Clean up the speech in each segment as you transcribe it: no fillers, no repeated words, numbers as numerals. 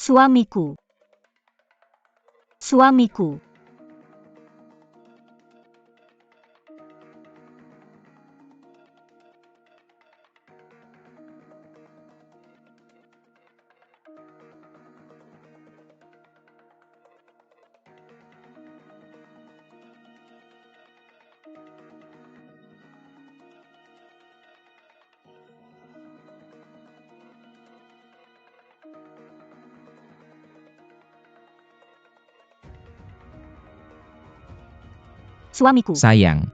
Suamiku. Suamiku. Suamiku. Sayang.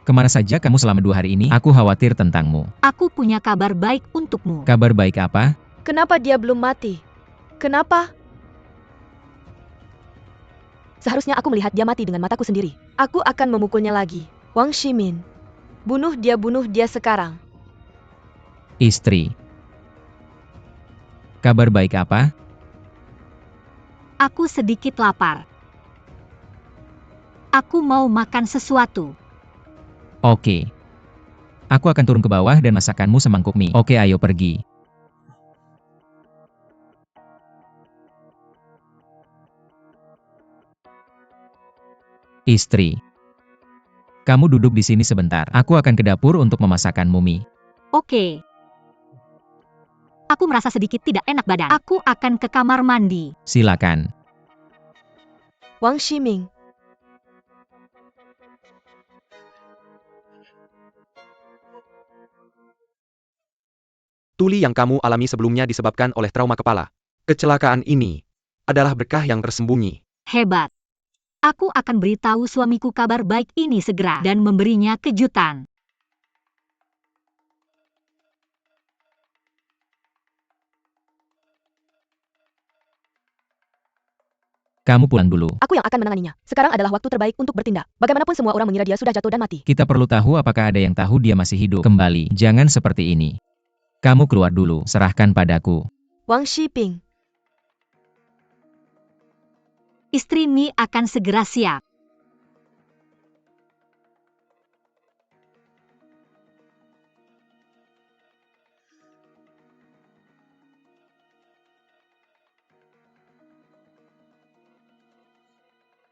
Kemana saja kamu selama 2 hari ini? Aku khawatir tentangmu. Aku punya kabar baik untukmu. Kabar baik apa? Kenapa dia belum mati? Kenapa? Seharusnya aku melihat dia mati dengan mataku sendiri. Aku akan memukulnya lagi. Wang Shimin. Bunuh dia sekarang. Istri. Kabar baik apa? Aku sedikit lapar. Aku mau makan sesuatu. Oke. Aku akan turun ke bawah dan masakanmu semangkuk mie. Oke, ayo pergi. Istri. Kamu duduk di sini sebentar. Aku akan ke dapur untuk memasakkanmu mie. Oke. Aku merasa sedikit tidak enak badan. Aku akan ke kamar mandi. Silakan. Wang Shiming. Tuli yang kamu alami sebelumnya disebabkan oleh trauma kepala. Kecelakaan ini adalah berkah yang tersembunyi. Hebat. Aku akan beritahu suamiku kabar baik ini segera dan memberinya kejutan. Kamu pulang dulu. Aku yang akan menanganinya. Sekarang adalah waktu terbaik untuk bertindak. Bagaimanapun semua orang mengira dia sudah jatuh dan mati. Kita perlu tahu apakah ada yang tahu dia masih hidup. Kembali. Jangan seperti ini. Kamu keluar dulu. Serahkan padaku. Wang Shiping. Istri Mi akan segera siap.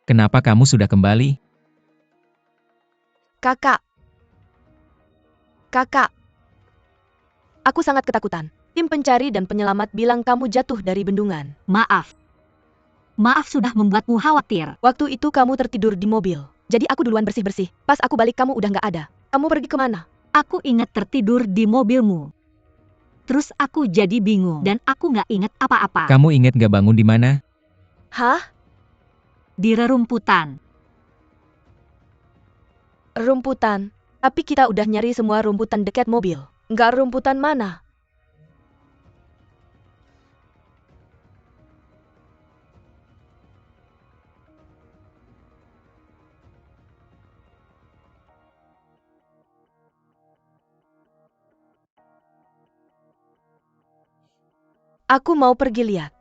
Kenapa kamu sudah kembali? Kakak. Kakak. Aku sangat ketakutan. Tim pencari dan penyelamat bilang kamu jatuh dari bendungan. Maaf. Maaf sudah membuatmu khawatir. Waktu itu kamu tertidur di mobil. Jadi aku duluan bersih-bersih. Pas aku balik kamu udah nggak ada. Kamu pergi kemana? Aku ingat tertidur di mobilmu. Terus aku jadi bingung dan aku nggak ingat apa-apa. Kamu ingat gak bangun di mana? Hah? Di rerumputan. Rumputan. Tapi kita udah nyari semua rumputan dekat mobil. Nggak rumputan mana? Aku mau pergi lihat.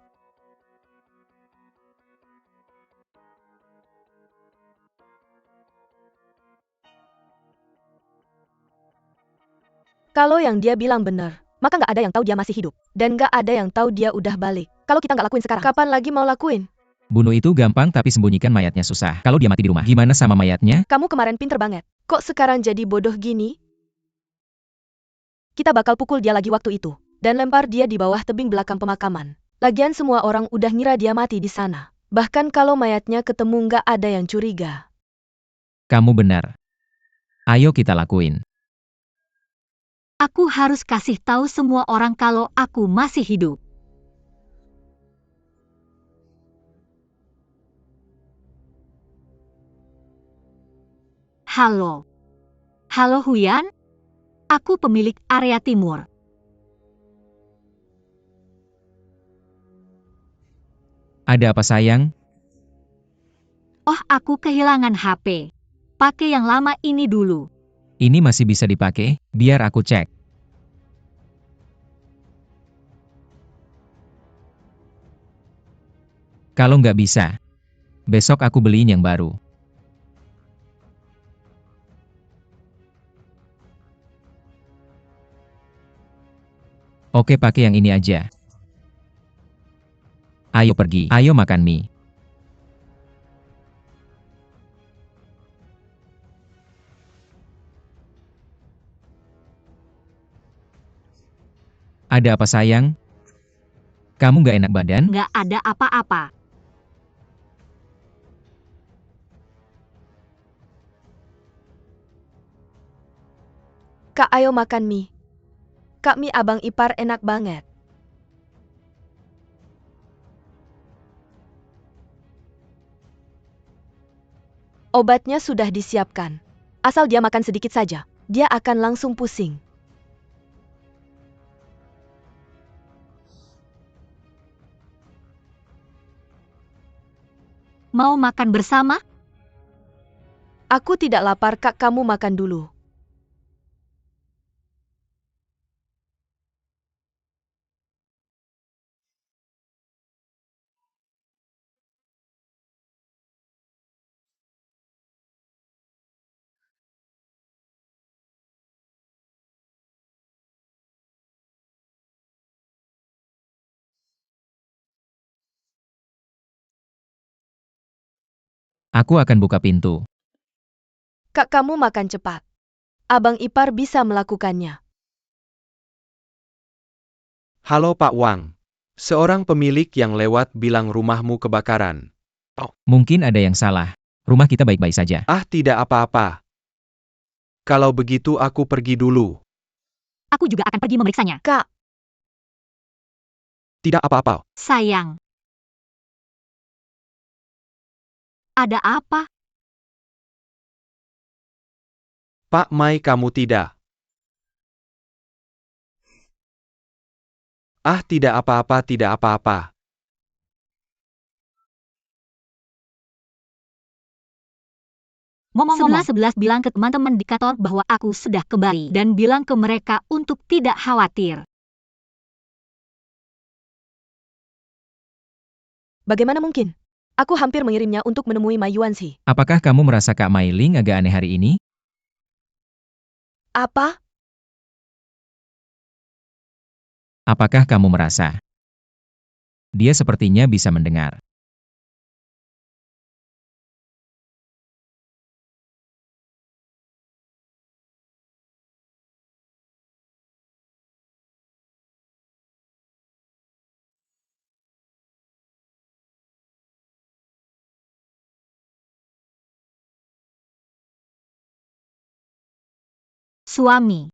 Kalau yang dia bilang benar, maka nggak ada yang tahu dia masih hidup. Dan nggak ada yang tahu dia udah balik. Kalau kita nggak lakuin sekarang, kapan lagi mau lakuin? Bunuh itu gampang tapi sembunyikan mayatnya susah. Kalau dia mati di rumah, gimana sama mayatnya? Kamu kemarin pinter banget. Kok sekarang jadi bodoh gini? Kita bakal pukul dia lagi waktu itu. Dan lempar dia di bawah tebing belakang pemakaman. Lagian semua orang udah ngira dia mati di sana. Bahkan kalau mayatnya ketemu nggak ada yang curiga. Kamu benar. Ayo kita lakuin. Aku harus kasih tahu semua orang kalau aku masih hidup. Halo. Halo Huyan. Aku pemilik area timur. Ada apa sayang? Oh, aku kehilangan HP. Pakai yang lama ini dulu. Ini masih bisa dipakai, biar aku cek. Kalau nggak bisa, besok aku beliin yang baru. Oke, pakai yang ini aja. Ayo pergi, ayo makan mie. Ada apa sayang? Kamu gak enak badan? Nggak ada apa-apa. Kak, ayo makan mie. Kak, mie abang ipar enak banget. Obatnya sudah disiapkan. Asal dia makan sedikit saja, dia akan langsung pusing. Mau makan bersama? Aku tidak lapar, Kak, kamu makan dulu. Aku akan buka pintu. Kak, kamu makan cepat. Abang ipar bisa melakukannya. Halo Pak Wang. Seorang pemilik yang lewat bilang rumahmu kebakaran. Mungkin ada yang salah. Rumah kita baik-baik saja. Ah, tidak apa-apa. Kalau begitu aku pergi dulu. Aku juga akan pergi memeriksanya. Kak, Tidak apa-apa. Sayang. Ada apa? Pak Mai, kamu tidak. Ah, tidak apa-apa, tidak apa-apa. Ngomong-ngomong, sebelas bilang ke teman-teman di kantor bahwa aku sudah kembali dan bilang ke mereka untuk tidak khawatir. bagaimana mungkin? Aku hampir mengirimnya untuk menemui Mai Yuanxi. Apakah kamu merasa Kak Mailing agak aneh hari ini? Apa? Apakah kamu merasa? Dia sepertinya bisa mendengar. Suami.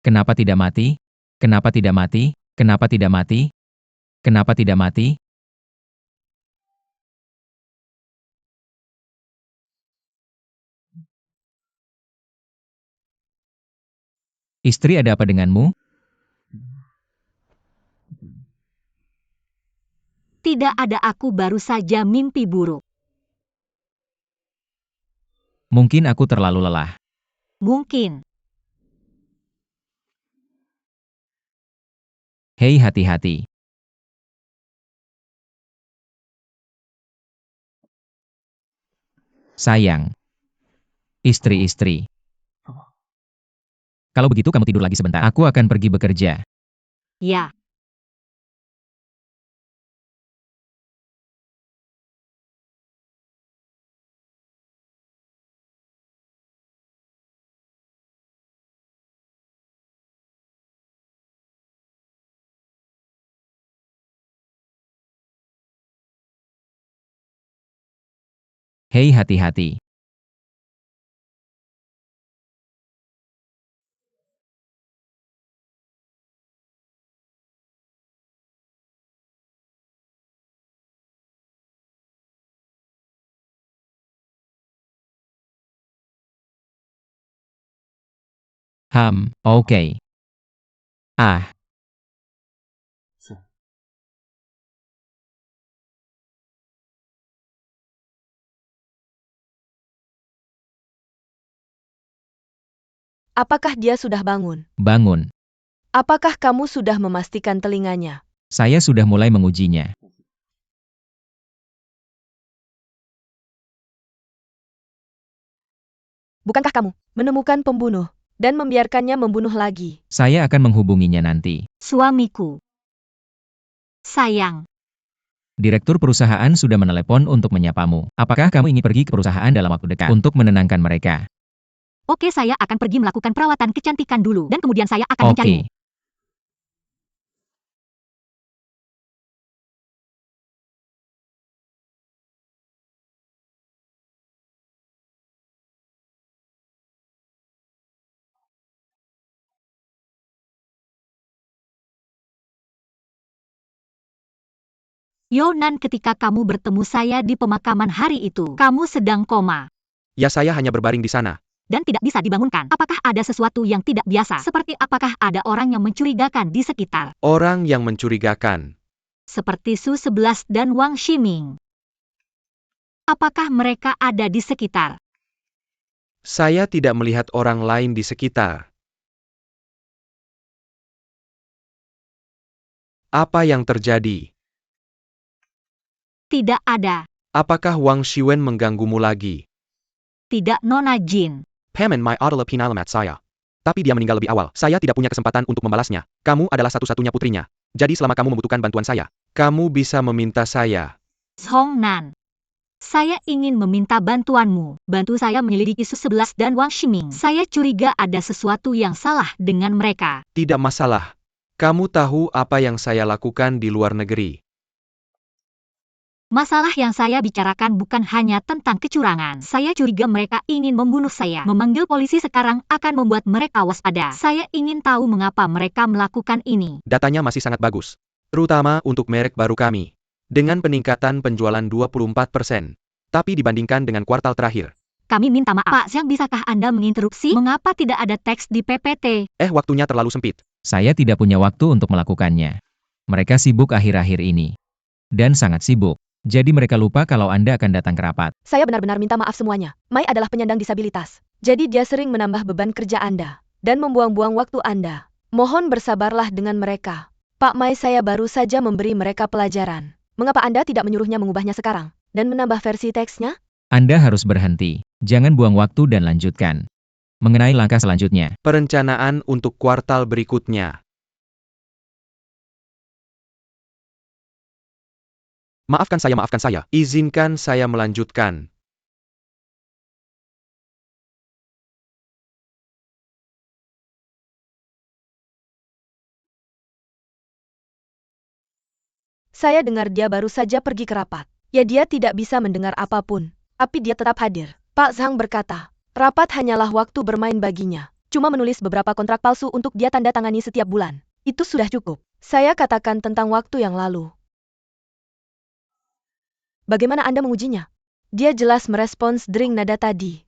Kenapa tidak mati? Kenapa tidak mati? Kenapa tidak mati? Kenapa tidak mati? Istri, ada apa denganmu? Tidak ada, aku baru saja mimpi buruk. Mungkin aku terlalu lelah. Mungkin. Hei, hati-hati. Sayang. Istri-istri. Kalau begitu kamu tidur lagi sebentar. Aku akan pergi bekerja. Ya. Hei, hati-hati. Oke. Ah, Apakah dia sudah bangun? bangun. Apakah kamu sudah memastikan telinganya? Saya sudah mulai mengujinya. Bukankah kamu menemukan pembunuh? dan membiarkannya membunuh lagi. Saya akan menghubunginya nanti. Suamiku. Sayang, Direktur perusahaan sudah menelepon untuk menyapamu. Apakah kamu ingin pergi ke perusahaan dalam waktu dekat untuk menenangkan mereka? oke saya akan pergi melakukan perawatan kecantikan dulu dan kemudian saya akan mencarimu. Oke. Yonan, ketika kamu bertemu saya di pemakaman hari itu, kamu sedang koma Ya, saya hanya berbaring di sana. dan tidak bisa dibangunkan. Apakah ada sesuatu yang tidak biasa? Seperti apakah ada orang yang mencurigakan di sekitar? Orang yang mencurigakan. Seperti Su 11 dan Wang Ximing. Apakah mereka ada di sekitar? Saya tidak melihat orang lain di sekitar. Apa yang terjadi? Tidak ada. Apakah Wang Shiwen mengganggumu lagi? Tidak, Nona Jin. Paman Mai adalah penalamat saya. Tapi dia meninggal lebih awal. Saya tidak punya kesempatan untuk membalasnya. Kamu adalah satu-satunya putrinya. Jadi selama kamu membutuhkan bantuan saya, kamu bisa meminta saya. Hong Nan. Saya ingin meminta bantuanmu. Bantu saya menyelidiki Su 11 dan Wang Ximing. Saya curiga ada sesuatu yang salah dengan mereka. Tidak masalah. Kamu tahu apa yang saya lakukan di luar negeri. Masalah yang saya bicarakan bukan hanya tentang kecurangan. Saya curiga mereka ingin membunuh saya. Memanggil polisi sekarang akan membuat mereka waspada. Saya ingin tahu mengapa mereka melakukan ini. Datanya masih sangat bagus. Terutama untuk merek baru kami. Dengan peningkatan penjualan 24%. Tapi dibandingkan dengan kuartal terakhir. Kami minta maaf. Pak Zhang, bisakah Anda menginterupsi? Mengapa tidak ada teks di PPT? Waktunya terlalu sempit. Saya tidak punya waktu untuk melakukannya. Mereka sibuk akhir-akhir ini. Dan sangat sibuk. Jadi mereka lupa kalau Anda akan datang ke rapat. Saya benar-benar minta maaf semuanya. Mai adalah penyandang disabilitas. Jadi dia sering menambah beban kerja Anda. Dan membuang-buang waktu Anda. Mohon bersabarlah dengan mereka. Pak Mai, saya baru saja memberi mereka pelajaran. Mengapa Anda tidak menyuruhnya mengubahnya sekarang? Dan menambah versi teksnya? Anda harus berhenti. Jangan buang waktu dan lanjutkan. Mengenai langkah selanjutnya, Perencanaan untuk kuartal berikutnya. Maafkan saya. Izinkan saya melanjutkan. Saya dengar dia baru saja pergi ke rapat. Ya, dia tidak bisa mendengar apapun. Tapi dia tetap hadir. Pak Zhang berkata, rapat hanyalah waktu bermain baginya. Cuma menulis beberapa kontrak palsu untuk dia tanda tangani setiap bulan. Itu sudah cukup. Saya katakan tentang waktu yang lalu. Bagaimana Anda mengujinya? Dia jelas merespons dering nada tadi.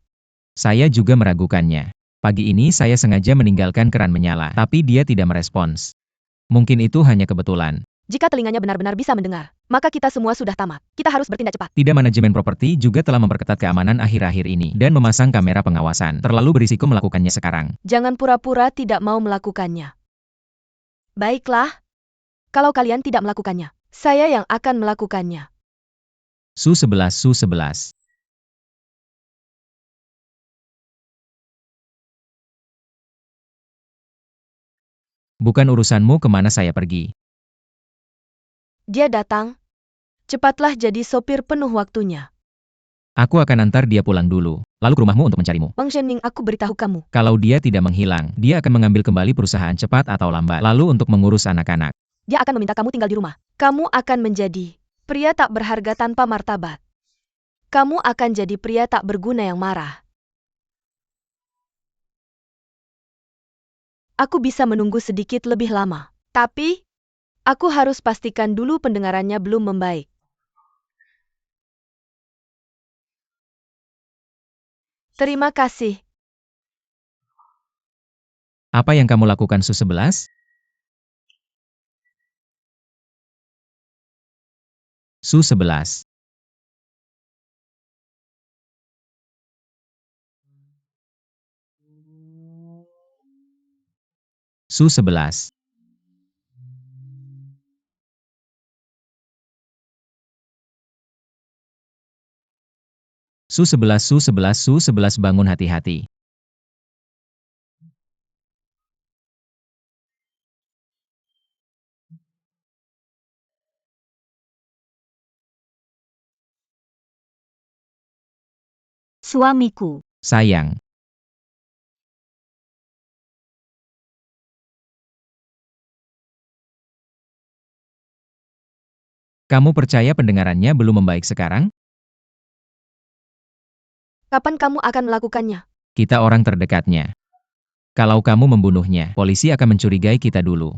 saya juga meragukannya. Pagi ini saya sengaja meninggalkan keran menyala, tapi dia tidak merespons. Mungkin itu hanya kebetulan. Jika telinganya benar-benar bisa mendengar, maka kita semua sudah tamat. Kita harus bertindak cepat. Tidak, manajemen properti juga telah memperketat keamanan akhir-akhir ini dan memasang kamera pengawasan. Terlalu berisiko melakukannya sekarang. Jangan pura-pura tidak mau melakukannya. Baiklah. Kalau kalian tidak melakukannya, saya yang akan melakukannya. Su 11. Bukan urusanmu kemana saya pergi. Dia datang. Cepatlah jadi sopir penuh waktunya. Aku akan antar dia pulang dulu, lalu ke rumahmu untuk mencarimu. Wang Shenming, aku beritahu kamu. Kalau dia tidak menghilang, dia akan mengambil kembali perusahaan cepat atau lambat, lalu untuk mengurus anak-anak. Dia akan meminta kamu tinggal di rumah. Kamu akan menjadi pria tak berharga tanpa martabat. Kamu akan jadi pria tak berguna yang marah. Aku bisa menunggu sedikit lebih lama. Tapi, aku harus pastikan dulu pendengarannya belum membaik. Terima kasih. Apa yang kamu lakukan, Su 11? Su 11. Su 11. Su 11 bangun, hati-hati. Suamiku. Sayang. Kamu percaya pendengarannya belum membaik sekarang? Kapan kamu akan melakukannya? Kita orang terdekatnya. Kalau kamu membunuhnya, polisi akan mencurigai kita dulu.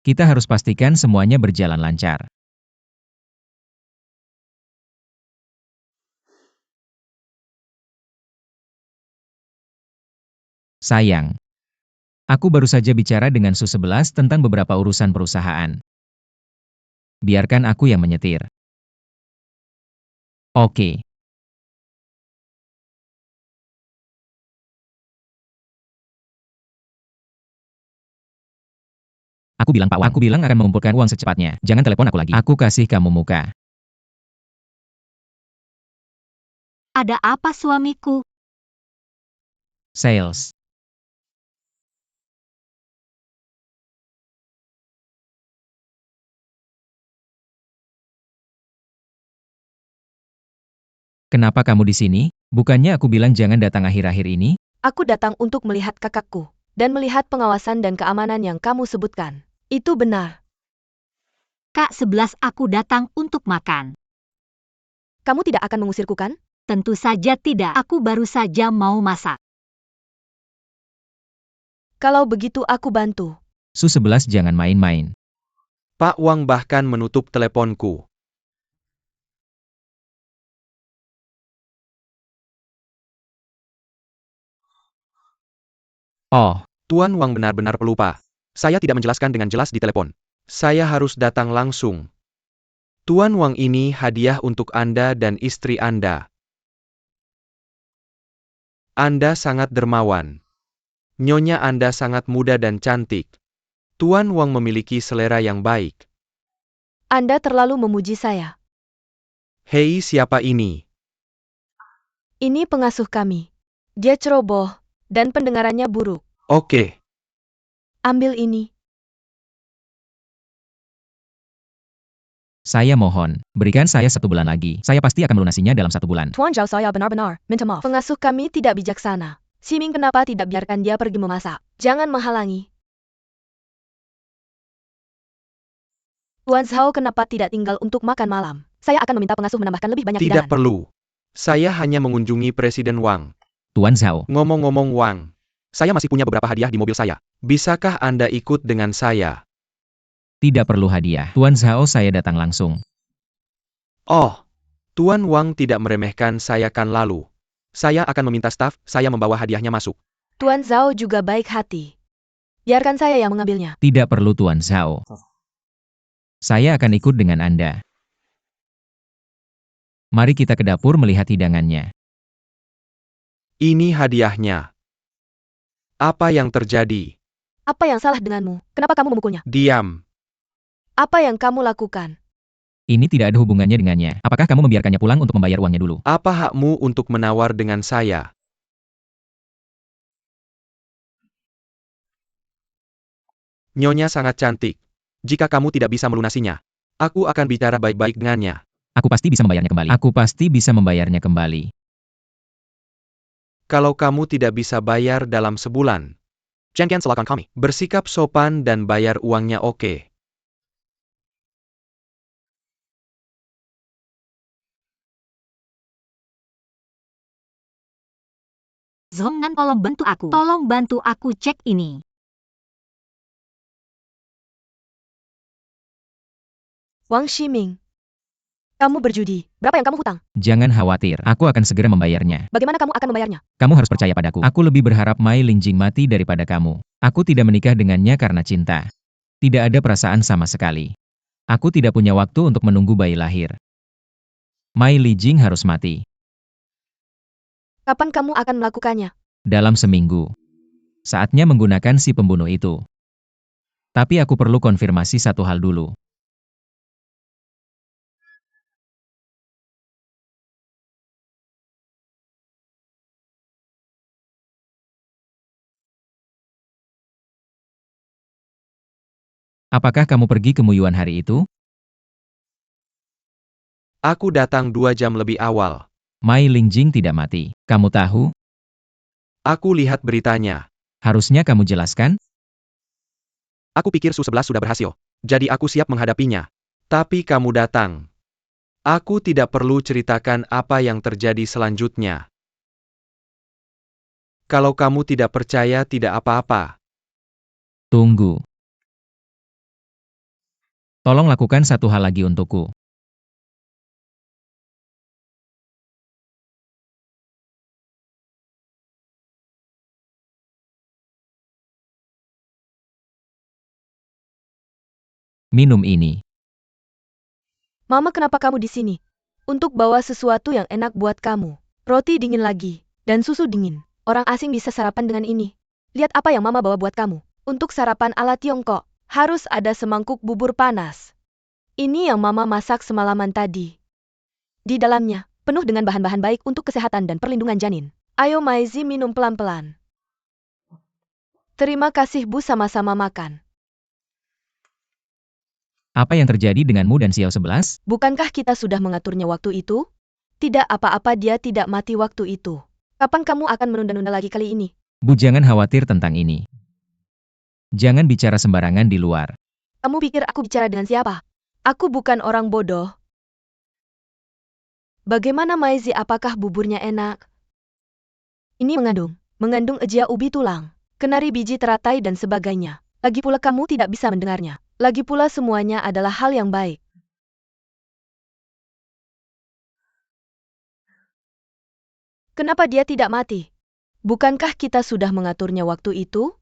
Kita harus pastikan semuanya berjalan lancar. Sayang. Aku baru saja bicara dengan Su-11 tentang beberapa urusan perusahaan. Biarkan aku yang menyetir. Oke. Aku bilang Pak Wang, aku bilang akan mengumpulkan uang secepatnya. Jangan telepon aku lagi. Aku kasih kamu muka. Ada apa suamiku? Sales. Kenapa kamu di sini? Bukannya aku bilang jangan datang akhir-akhir ini? Aku datang untuk melihat kakakku, dan melihat pengawasan dan keamanan yang kamu sebutkan. Itu benar. Kak 11 aku datang untuk makan. Kamu tidak akan mengusirku kan? Tentu saja tidak, aku baru saja mau masak. Kalau begitu aku bantu. Su-11 jangan main-main. Pak Wang bahkan menutup teleponku. Oh, Tuan Wang benar-benar pelupa. Saya tidak menjelaskan dengan jelas di telepon. Saya harus datang langsung. Tuan Wang ini hadiah untuk Anda dan istri Anda. Anda sangat dermawan. Nyonya Anda sangat muda dan cantik. Tuan Wang memiliki selera yang baik. Anda terlalu memuji saya. Hei, siapa ini? Ini pengasuh kami. Dia ceroboh, dan pendengarannya buruk. Oke. Ambil ini. saya mohon, berikan saya 1 bulan lagi. Saya pasti akan melunasinya dalam 1 bulan. Tuan Zhao saya benar-benar minta maaf. Pengasuh kami tidak bijaksana. Si Ming kenapa tidak biarkan dia pergi memasak? Jangan menghalangi. Tuan Zhao kenapa tidak tinggal untuk makan malam? Saya akan meminta pengasuh menambahkan lebih banyak Tidak hidangan. perlu. Saya hanya mengunjungi Presiden Wang. Tuan Zhao, Ngomong-ngomong Wang, saya masih punya beberapa hadiah di mobil saya. Bisakah Anda ikut dengan saya? tidak perlu hadiah. Tuan Zhao saya datang langsung. Oh, Tuan Wang tidak meremehkan saya kan lalu. Saya akan meminta staf saya membawa hadiahnya masuk. Tuan Zhao juga baik hati. Biarkan saya yang mengambilnya. Tidak perlu Tuan Zhao. Saya akan ikut dengan Anda. Mari kita ke dapur melihat hidangannya. Ini hadiahnya. Apa yang terjadi? Apa yang salah denganmu? Kenapa kamu memukulnya? Diam. Apa yang kamu lakukan? Ini tidak ada hubungannya dengannya. Apakah kamu membiarkannya pulang untuk membayar uangnya dulu? Apa hakmu untuk menawar dengan saya? Nyonya sangat cantik. Jika kamu tidak bisa melunasinya, aku akan bicara baik-baik dengannya. Aku pasti bisa membayarnya kembali. Aku pasti bisa membayarnya kembali. Kalau kamu tidak bisa bayar dalam sebulan, jangan salahkan kami. Bersikap sopan dan bayar uangnya oke. Zongan tolong bantu aku. Tolong bantu aku cek ini. Wang Shiming. Kamu berjudi. Berapa yang kamu hutang? Jangan khawatir, aku akan segera membayarnya. Bagaimana kamu akan membayarnya? Kamu harus percaya padaku. Aku lebih berharap Mai Lingjing mati daripada kamu. Aku tidak menikah dengannya karena cinta. Tidak ada perasaan sama sekali. Aku tidak punya waktu untuk menunggu bayi lahir. Mai Lingjing harus mati. Kapan kamu akan melakukannya? Dalam seminggu. Saatnya menggunakan si pembunuh itu. Tapi aku perlu konfirmasi satu hal dulu. Apakah kamu pergi ke Muyuan hari itu? Aku datang 2 jam lebih awal. Mai Lingjing tidak mati. Kamu tahu? Aku lihat beritanya. Harusnya kamu jelaskan. Aku pikir Su-11 sudah berhasil. Jadi aku siap menghadapinya. Tapi kamu datang. Aku tidak perlu ceritakan apa yang terjadi selanjutnya. Kalau kamu tidak percaya, tidak apa-apa. Tunggu. Tolong lakukan satu hal lagi untukku. Minum ini. Mama, kenapa kamu di sini? Untuk bawa sesuatu yang enak buat kamu. Roti dingin lagi. Dan susu dingin. Orang asing bisa sarapan dengan ini. Lihat apa yang Mama bawa buat kamu. Untuk sarapan ala Tiongkok, harus ada semangkuk bubur panas. Ini yang Mama masak semalaman tadi. Di dalamnya, penuh dengan bahan-bahan baik untuk kesehatan dan perlindungan janin. Ayo Maizi, minum pelan-pelan. Terima kasih Bu, sama-sama makan. Apa yang terjadi denganmu dan Xiao 11? Bukankah kita sudah mengaturnya waktu itu? Tidak apa-apa, dia tidak mati waktu itu. Kapan kamu akan menunda-nunda lagi kali ini? Bu, jangan khawatir tentang ini. Jangan bicara sembarangan di luar. Kamu pikir aku bicara dengan siapa? Aku bukan orang bodoh. Bagaimana Maizi, apakah buburnya enak? Ini mengandung ejia ubi tulang, kenari biji teratai dan sebagainya. Lagi pula kamu tidak bisa mendengarnya. Lagi pula semuanya adalah hal yang baik. Kenapa dia tidak mati? Bukankah kita sudah mengaturnya waktu itu?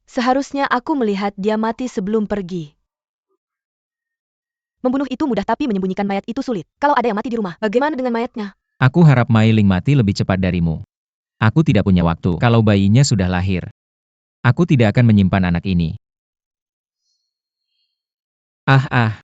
Seharusnya aku melihat dia mati sebelum pergi. Membunuh itu mudah tapi menyembunyikan mayat itu sulit. Kalau ada yang mati di rumah, bagaimana dengan mayatnya? Aku harap Mai Ling mati lebih cepat darimu. Aku tidak punya waktu kalau bayinya sudah lahir. Aku tidak akan menyimpan anak ini. Ah.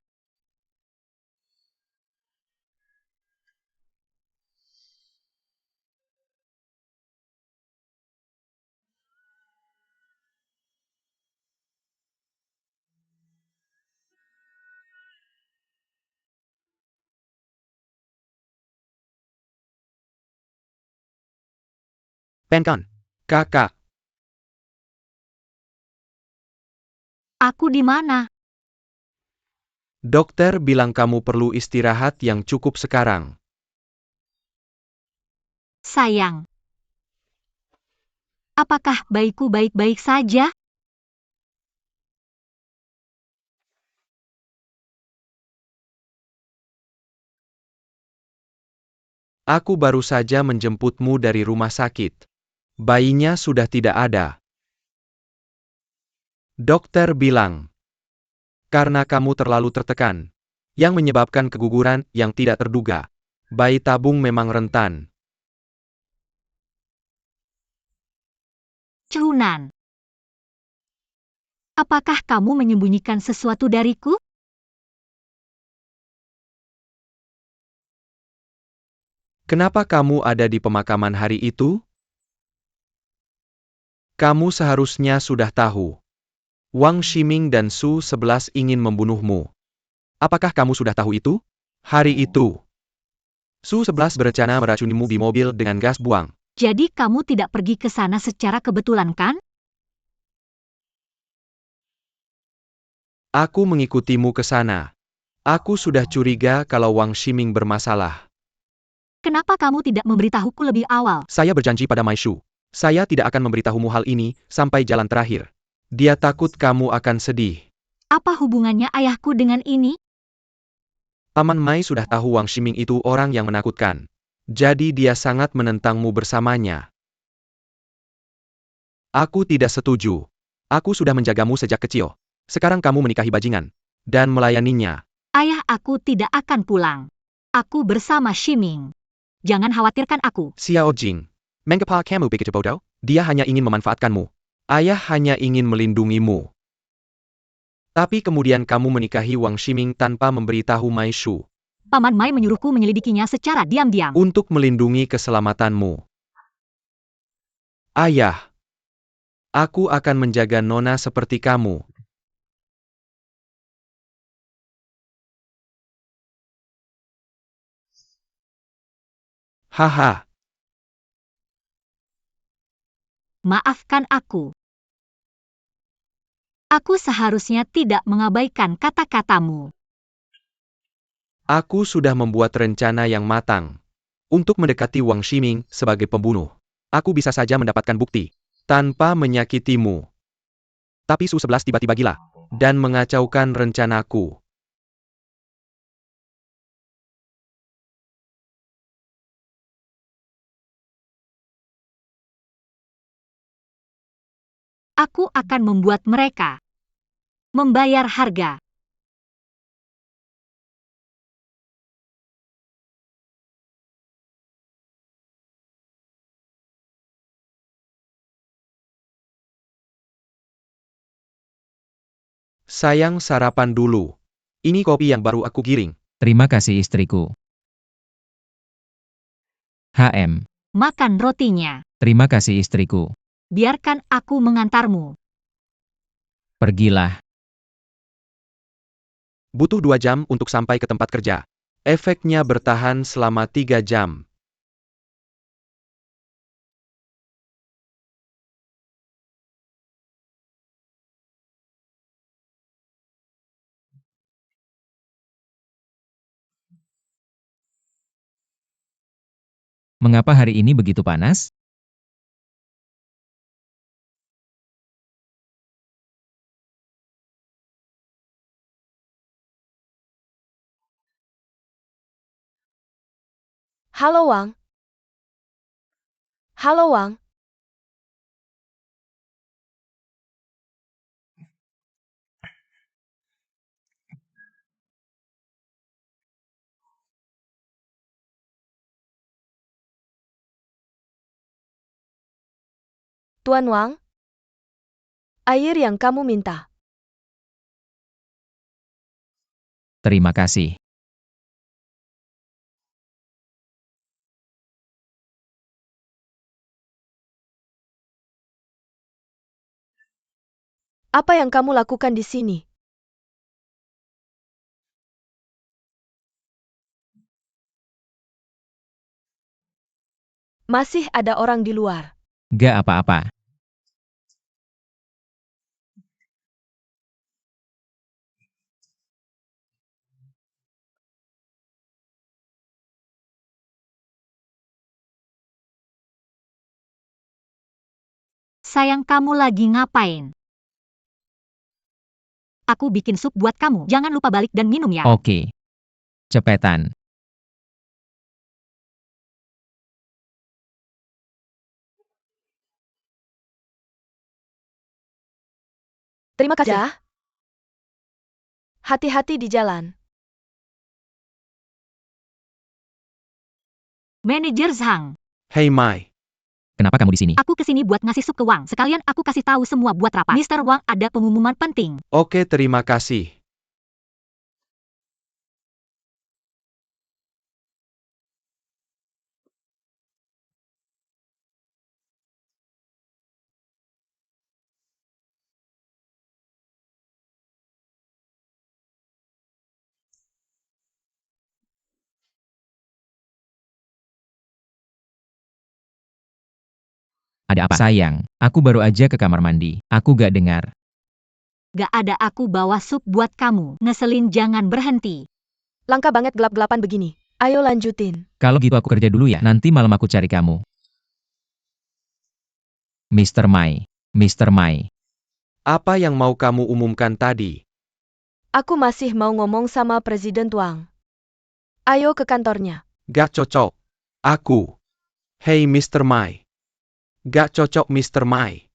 Penkan. Kakak. Aku di mana? Dokter bilang kamu perlu istirahat yang cukup sekarang. Sayang. Apakah bayiku baik-baik saja? Aku baru saja menjemputmu dari rumah sakit. Bayinya sudah tidak ada. Dokter bilang, karena kamu terlalu tertekan, yang menyebabkan keguguran yang tidak terduga. Bayi tabung memang rentan. Cunan. Apakah kamu menyembunyikan sesuatu dariku? Kenapa kamu ada di pemakaman hari itu? Kamu seharusnya sudah tahu. Wang Ximing dan Su-11 ingin membunuhmu. Apakah kamu sudah tahu itu? Hari itu, Su-11 berencana meracunimu di mobil dengan gas buang. Jadi kamu tidak pergi ke sana secara kebetulan kan? Aku mengikutimu ke sana. Aku sudah curiga kalau Wang Ximing bermasalah. Kenapa kamu tidak memberitahuku lebih awal? Saya berjanji pada Mai Shu. Saya tidak akan memberitahumu hal ini sampai jalan terakhir. Dia takut kamu akan sedih. Apa hubungannya ayahku dengan ini? Paman Mai sudah tahu Wang Ximing itu orang yang menakutkan. Jadi dia sangat menentangmu bersamanya. Aku tidak setuju. Aku sudah menjagamu sejak kecil. Sekarang kamu menikahi bajingan. Dan melayaninya. Ayah aku tidak akan pulang. Aku bersama Ximing. Jangan khawatirkan aku. Xiao Jing. Mengapa kamu begitu bodoh? Dia hanya ingin memanfaatkanmu. Ayah hanya ingin melindungimu. Tapi kemudian kamu menikahi Wang Ximing tanpa memberitahu Mai Shu. Paman Mai menyuruhku menyelidikinya secara diam-diam. Untuk melindungi keselamatanmu. Ayah. Aku akan menjaga Nona seperti kamu. Haha, Maafkan aku. Aku seharusnya tidak mengabaikan kata-katamu. aku sudah membuat rencana yang matang untuk mendekati Wang Ximing sebagai pembunuh. Aku bisa saja mendapatkan bukti tanpa menyakitimu. Tapi Su-11 tiba-tiba gila dan mengacaukan rencanaku. Aku akan membuat mereka membayar harga. Sayang, sarapan dulu. Ini kopi yang baru aku giring. Terima kasih istriku. HM. Makan rotinya. Terima kasih istriku. Biarkan aku mengantarmu. Pergilah. Butuh 2 jam untuk sampai ke tempat kerja. Efeknya bertahan selama 3 jam. Mengapa hari ini begitu panas? Halo Wang. Halo Wang. Tuan Wang, air yang kamu minta. Terima kasih. Apa yang kamu lakukan di sini? Masih ada orang di luar. Gak apa-apa. Sayang, kamu lagi ngapain? Aku bikin sup buat kamu. Jangan lupa balik dan minum ya. Oke. Cepetan. Terima kasih. Ya. Hati-hati di jalan. Manajer Zhang, Hei Mai, Kenapa kamu di sini? aku kesini buat ngasih sup ke Wang. Sekalian aku kasih tahu semua buat rapat. Mr. Wang, ada pengumuman penting. oke, terima kasih. Ada apa? Sayang, aku baru aja ke kamar mandi. Aku gak dengar. Gak ada, aku bawa sup buat kamu. Ngeselin, jangan berhenti. Langka banget gelap-gelapan begini. Ayo lanjutin. Kalau gitu aku kerja dulu ya. Nanti malam aku cari kamu. Mr. Mai. Mr. Mai. Apa yang mau kamu umumkan tadi? Aku masih mau ngomong sama Presiden Wang. Ayo ke kantornya. Gak cocok. Aku. Hei Mr. Mai. Gak cocok Mr. Mai.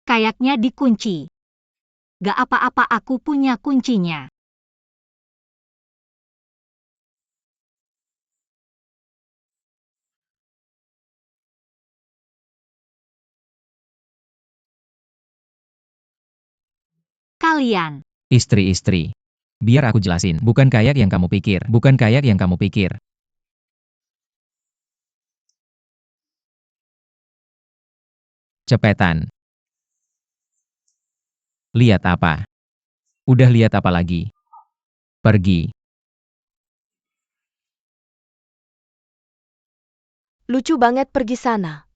Kayaknya dikunci. Gak apa-apa, aku punya kuncinya. Kalian. Istri-istri. Biar aku jelasin. Bukan kayak yang kamu pikir. Bukan kayak yang kamu pikir. Cepetan. Lihat apa? Udah lihat apa lagi? Pergi. Lucu banget pergi sana.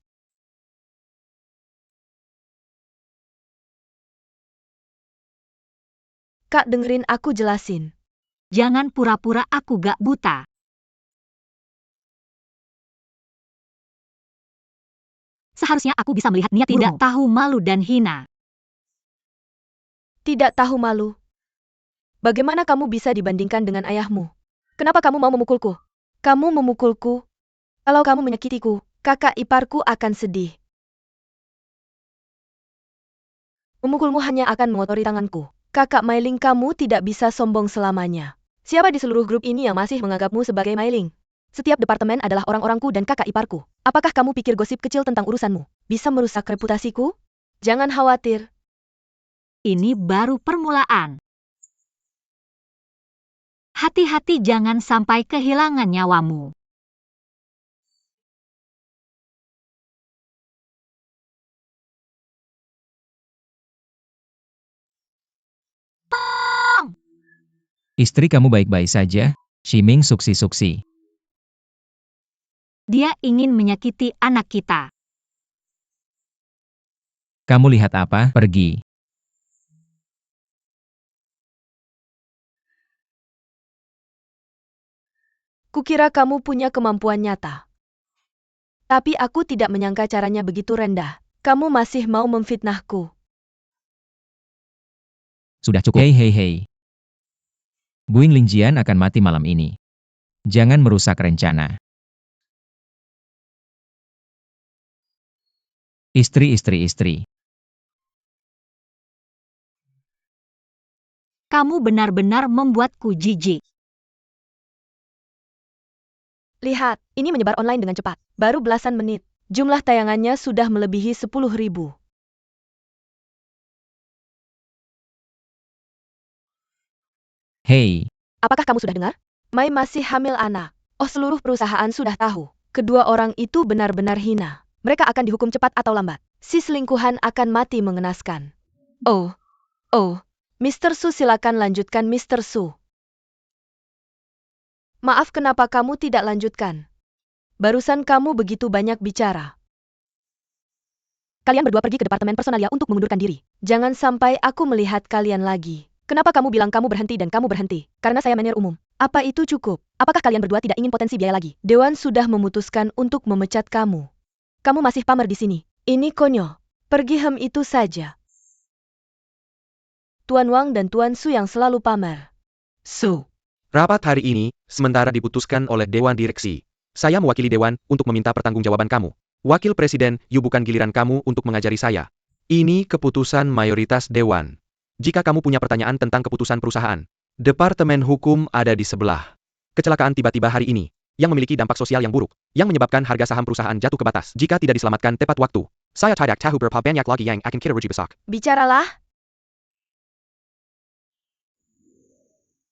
Kak, dengerin aku jelasin. Jangan pura-pura aku gak buta. Seharusnya aku bisa melihat niat tidak tahu malu dan hina. Tidak tahu malu. Bagaimana kamu bisa dibandingkan dengan ayahmu? Kenapa kamu mau memukulku? Kamu memukulku. Kalau kamu menyakitiku, kakak iparku akan sedih. Memukulmu hanya akan mengotori tanganku. Kakak Mailing, kamu tidak bisa sombong selamanya. Siapa di seluruh grup ini yang masih menganggapmu sebagai Mailing? Setiap departemen adalah orang-orangku dan kakak iparku. Apakah kamu pikir gosip kecil tentang urusanmu bisa merusak reputasiku? Jangan khawatir. Ini baru permulaan. Hati-hati jangan sampai kehilangan nyawamu. Istri kamu baik-baik saja? Shiming suksi-suksi. Dia ingin menyakiti anak kita. Kamu lihat apa? Pergi. Kukira kamu punya kemampuan nyata. Tapi aku tidak menyangka caranya begitu rendah. Kamu masih mau memfitnahku. Sudah cukup. Hei hei hei. Buing Lingjian akan mati malam ini. Jangan merusak rencana. Istri. Kamu benar-benar membuatku jijik. Lihat, ini menyebar online dengan cepat. Baru belasan menit. Jumlah tayangannya sudah melebihi 10.000. Hei, Apakah kamu sudah dengar? Mai masih hamil anak. Oh, seluruh perusahaan sudah tahu. Kedua orang itu benar-benar hina. Mereka akan dihukum cepat atau lambat. Si selingkuhan akan mati mengenaskan. Oh. Mr. Su, silakan lanjutkan Mr. Su. Maaf, kenapa kamu tidak lanjutkan? Barusan kamu begitu banyak bicara. Kalian berdua pergi ke departemen personalia untuk mengundurkan diri. Jangan sampai aku melihat kalian lagi. Kenapa kamu bilang kamu berhenti dan kamu berhenti? Karena saya manajer umum. Apa itu cukup? Apakah kalian berdua tidak ingin potensi biaya lagi? Dewan sudah memutuskan untuk memecat kamu. Kamu masih pamer di sini. Ini konyol. Pergi itu saja. Tuan Wang dan Tuan Su yang selalu pamer. Su. Rapat hari ini, sementara diputuskan oleh Dewan Direksi. Saya mewakili Dewan untuk meminta pertanggungjawaban kamu. Wakil Presiden, bukan giliran kamu untuk mengajari saya. Ini keputusan mayoritas Dewan. Jika kamu punya pertanyaan tentang keputusan perusahaan, Departemen Hukum ada di sebelah. Kecelakaan tiba-tiba hari ini, yang memiliki dampak sosial yang buruk, yang menyebabkan harga saham perusahaan jatuh ke batas jika tidak diselamatkan tepat waktu. Saya tidak tahu berapa banyak lagi yang akan kita rugi besok. Bicaralah.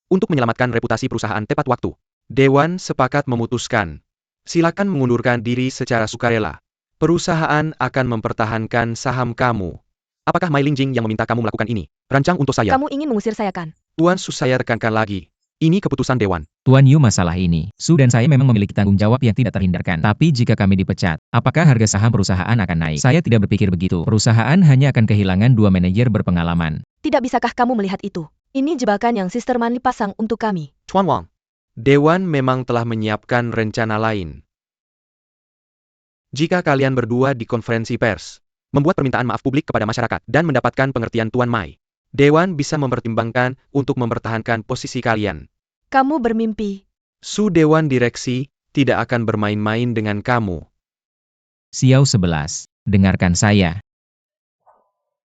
Untuk menyelamatkan reputasi perusahaan tepat waktu, Dewan sepakat memutuskan. Silakan mengundurkan diri secara sukarela. Perusahaan akan mempertahankan saham kamu. Apakah Mai Lingjing yang meminta kamu melakukan ini? Rancang untuk saya. Kamu ingin mengusir saya kan? Tuan Su, saya tekankan lagi. Ini keputusan Dewan. Tuan Yu, masalah ini. Su dan saya memang memiliki tanggung jawab yang tidak terhindarkan. Tapi jika kami dipecat, apakah harga saham perusahaan akan naik? Saya tidak berpikir begitu. Perusahaan hanya akan kehilangan 2 manajer berpengalaman. Tidak bisakah kamu melihat itu? Ini jebakan yang Sister Manli pasang untuk kami. Tuan Wang. Dewan memang telah menyiapkan rencana lain. Jika kalian berdua di konferensi pers, membuat permintaan maaf publik kepada masyarakat dan mendapatkan pengertian Tuan Mai, Dewan bisa mempertimbangkan untuk mempertahankan posisi kalian. Kamu bermimpi. Su, Dewan Direksi tidak akan bermain-main dengan kamu. Xiao 11. Dengarkan saya.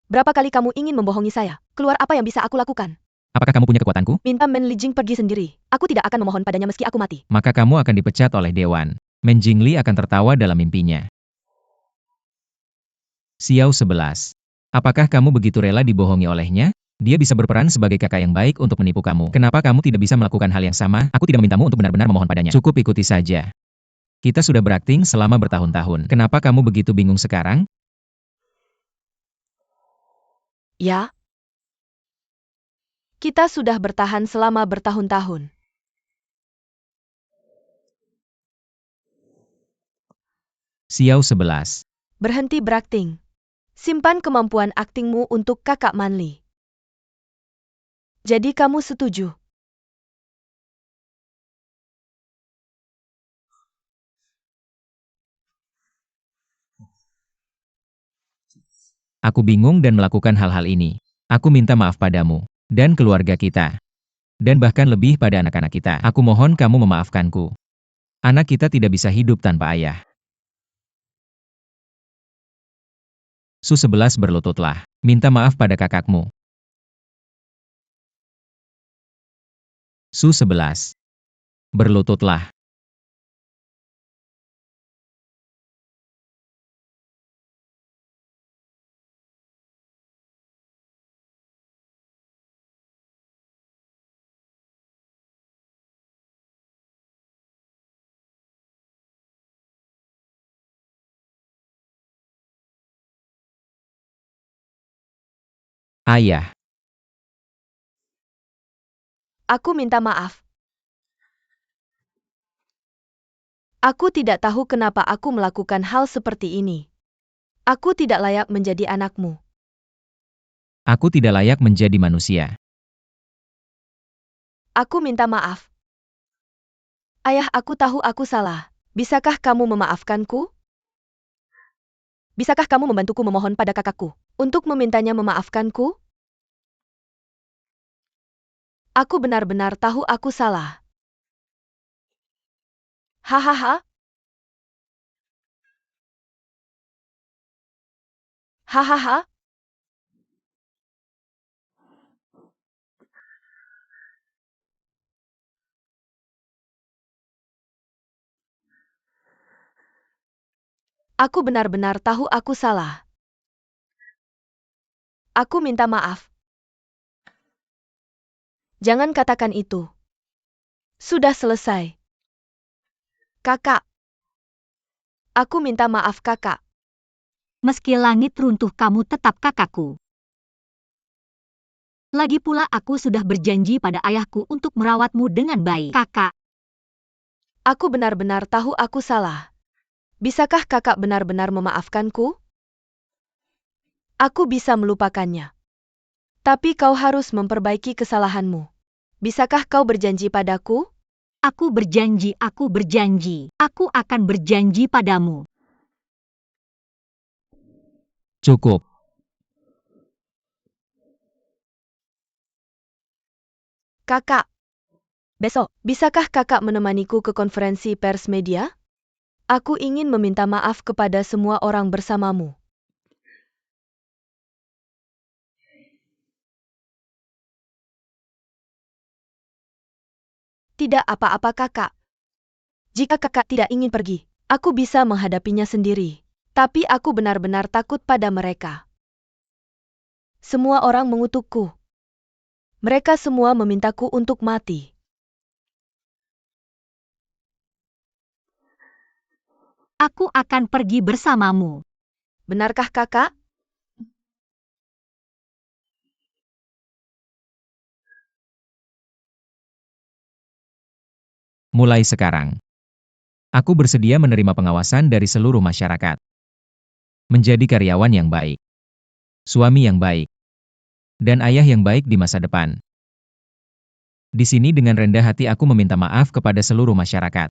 Berapa kali kamu ingin membohongi saya? Keluar apa yang bisa aku lakukan? Apakah kamu punya kekuatanku? Minta Men Lijing pergi sendiri. Aku tidak akan memohon padanya meski aku mati. Maka kamu akan dipecat oleh Dewan. Men Jingli akan tertawa dalam mimpinya. Xiao 11. Apakah kamu begitu rela dibohongi olehnya? Dia bisa berperan sebagai kakak yang baik untuk menipu kamu. Kenapa kamu tidak bisa melakukan hal yang sama? Aku tidak memintamu untuk benar-benar memohon padanya. Cukup ikuti saja. Kita sudah berakting selama bertahun-tahun. Kenapa kamu begitu bingung sekarang? Ya? Kita sudah bertahan selama bertahun-tahun. Xiao 11. Berhenti berakting. Simpan kemampuan aktingmu untuk kakak Manli. Jadi kamu setuju? Aku bingung dan melakukan hal-hal ini. Aku minta maaf padamu dan keluarga kita, dan bahkan lebih pada anak-anak kita. Aku mohon kamu memaafkanku. Anak kita tidak bisa hidup tanpa ayah. Su 11 berlututlah. Minta maaf pada kakakmu. Su 11. Berlututlah. Ayah. Aku minta maaf. Aku tidak tahu kenapa aku melakukan hal seperti ini. Aku tidak layak menjadi anakmu. Aku tidak layak menjadi manusia. Aku minta maaf. Ayah, aku tahu aku salah. Bisakah kamu memaafkanku? Bisakah kamu membantuku memohon pada kakakku untuk memintanya memaafkanku? Aku benar-benar tahu aku salah. Hahaha. Hahaha. Aku benar-benar tahu aku salah. Aku minta maaf. Jangan katakan itu. Sudah selesai. Kakak. Aku minta maaf, kakak. Meski langit runtuh, kamu tetap kakakku. Lagi pula aku sudah berjanji pada ayahku untuk merawatmu dengan baik. Kakak, Aku benar-benar tahu aku salah. Bisakah kakak benar-benar memaafkanku? Aku bisa melupakannya. Tapi kau harus memperbaiki kesalahanmu. Bisakah kau berjanji padaku? aku berjanji, aku berjanji. Aku akan berjanji padamu. Cukup. Kakak. Besok, bisakah kakak menemaniku ke konferensi pers media? Aku ingin meminta maaf kepada semua orang bersamamu. Tidak apa-apa, kakak. Jika kakak tidak ingin pergi, aku bisa menghadapinya sendiri. Tapi aku benar-benar takut pada mereka. Semua orang mengutukku. Mereka semua memintaku untuk mati. Aku akan pergi bersamamu. Benarkah kakak? Mulai sekarang, aku bersedia menerima pengawasan dari seluruh masyarakat. Menjadi karyawan yang baik, suami yang baik, dan ayah yang baik di masa depan. Di sini dengan rendah hati aku meminta maaf kepada seluruh masyarakat.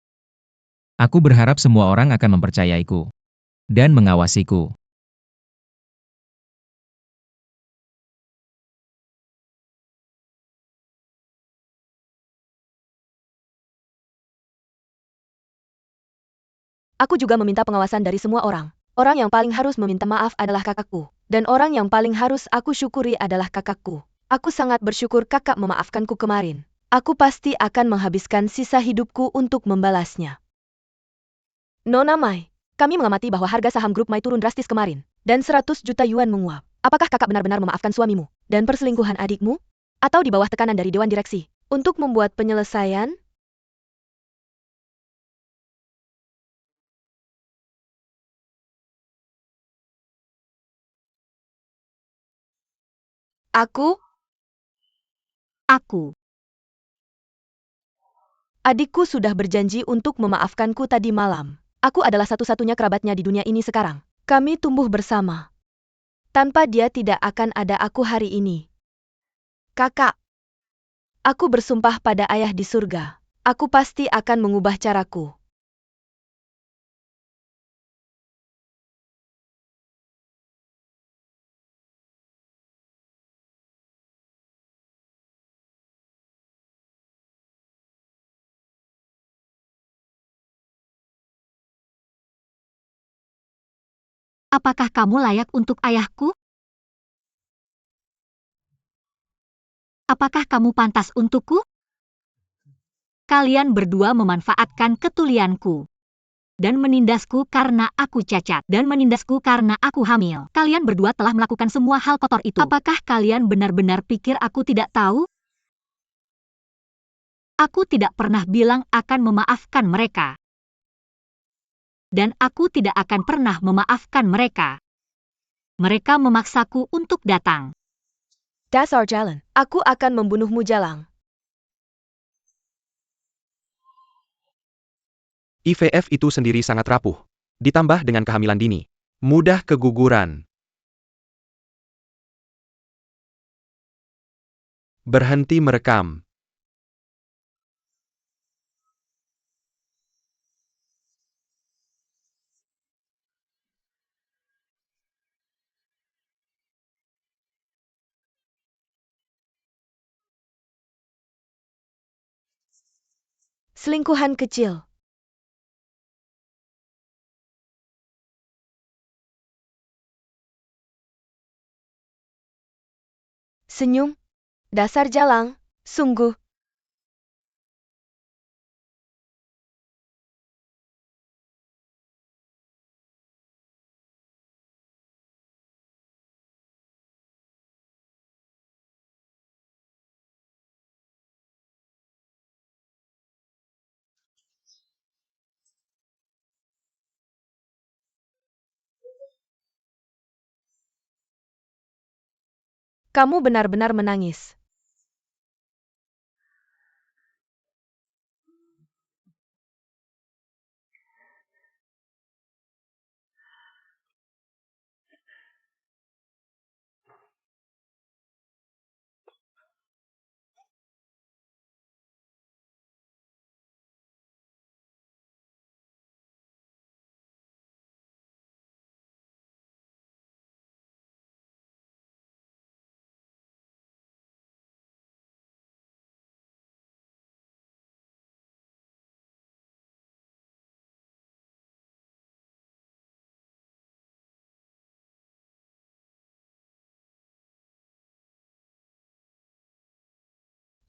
Aku berharap semua orang akan mempercayaiku dan mengawasiku. Aku juga meminta pengawasan dari semua orang. Orang yang paling harus meminta maaf adalah kakakku. Dan orang yang paling harus aku syukuri adalah kakakku. Aku sangat bersyukur kakak memaafkanku kemarin. Aku pasti akan menghabiskan sisa hidupku untuk membalasnya. Nona Mai, kami mengamati bahwa harga saham grup Mai turun drastis kemarin. Dan 100 juta yuan menguap. Apakah kakak benar-benar memaafkan suamimu dan perselingkuhan adikmu? Atau di bawah tekanan dari Dewan Direksi? Untuk membuat penyelesaian, Aku, adikku sudah berjanji untuk memaafkanku tadi malam. Aku adalah satu-satunya kerabatnya di dunia ini sekarang. Kami tumbuh bersama. Tanpa dia tidak akan ada aku hari ini. Kakak, aku bersumpah pada ayah di surga. Aku pasti akan mengubah caraku. Apakah kamu layak untuk ayahku? Apakah kamu pantas untukku? Kalian berdua memanfaatkan ketulianku dan menindasku karena aku cacat, dan menindasku karena aku hamil. Kalian berdua telah melakukan semua hal kotor itu. Apakah kalian benar-benar pikir aku tidak tahu? Aku tidak pernah bilang akan memaafkan mereka. Dan aku tidak akan pernah memaafkan mereka. Mereka memaksaku untuk datang. Dasar jalan. Aku akan membunuhmu jalang. IVF itu sendiri sangat rapuh. Ditambah dengan kehamilan dini. Mudah keguguran. Berhenti merekam. Selingkuhan kecil. Senyum. Dasar jalang. Sungguh. Kamu benar-benar menangis.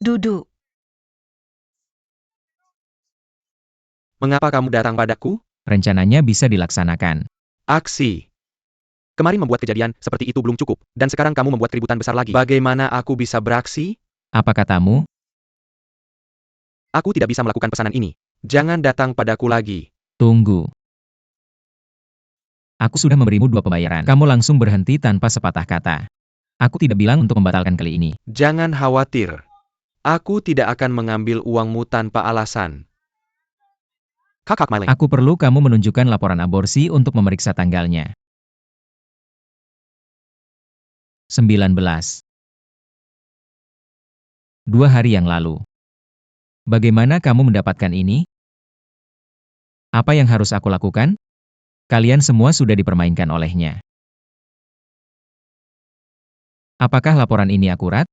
Duduk. Mengapa kamu datang padaku? Rencananya bisa dilaksanakan. Aksi. Kemarin membuat kejadian seperti itu belum cukup, dan sekarang kamu membuat keributan besar lagi. Bagaimana aku bisa beraksi? Apa katamu? Aku tidak bisa melakukan pesanan ini. Jangan datang padaku lagi. Tunggu. Aku sudah memberimu 2 pembayaran. Kamu langsung berhenti tanpa sepatah kata. Aku tidak bilang untuk membatalkan kali ini. Jangan khawatir. Aku tidak akan mengambil uangmu tanpa alasan. Kakak Myling. Aku perlu kamu menunjukkan laporan aborsi untuk memeriksa tanggalnya. 19. 2 hari yang lalu. Bagaimana kamu mendapatkan ini? Apa yang harus aku lakukan? Kalian semua sudah dipermainkan olehnya. Apakah laporan ini akurat?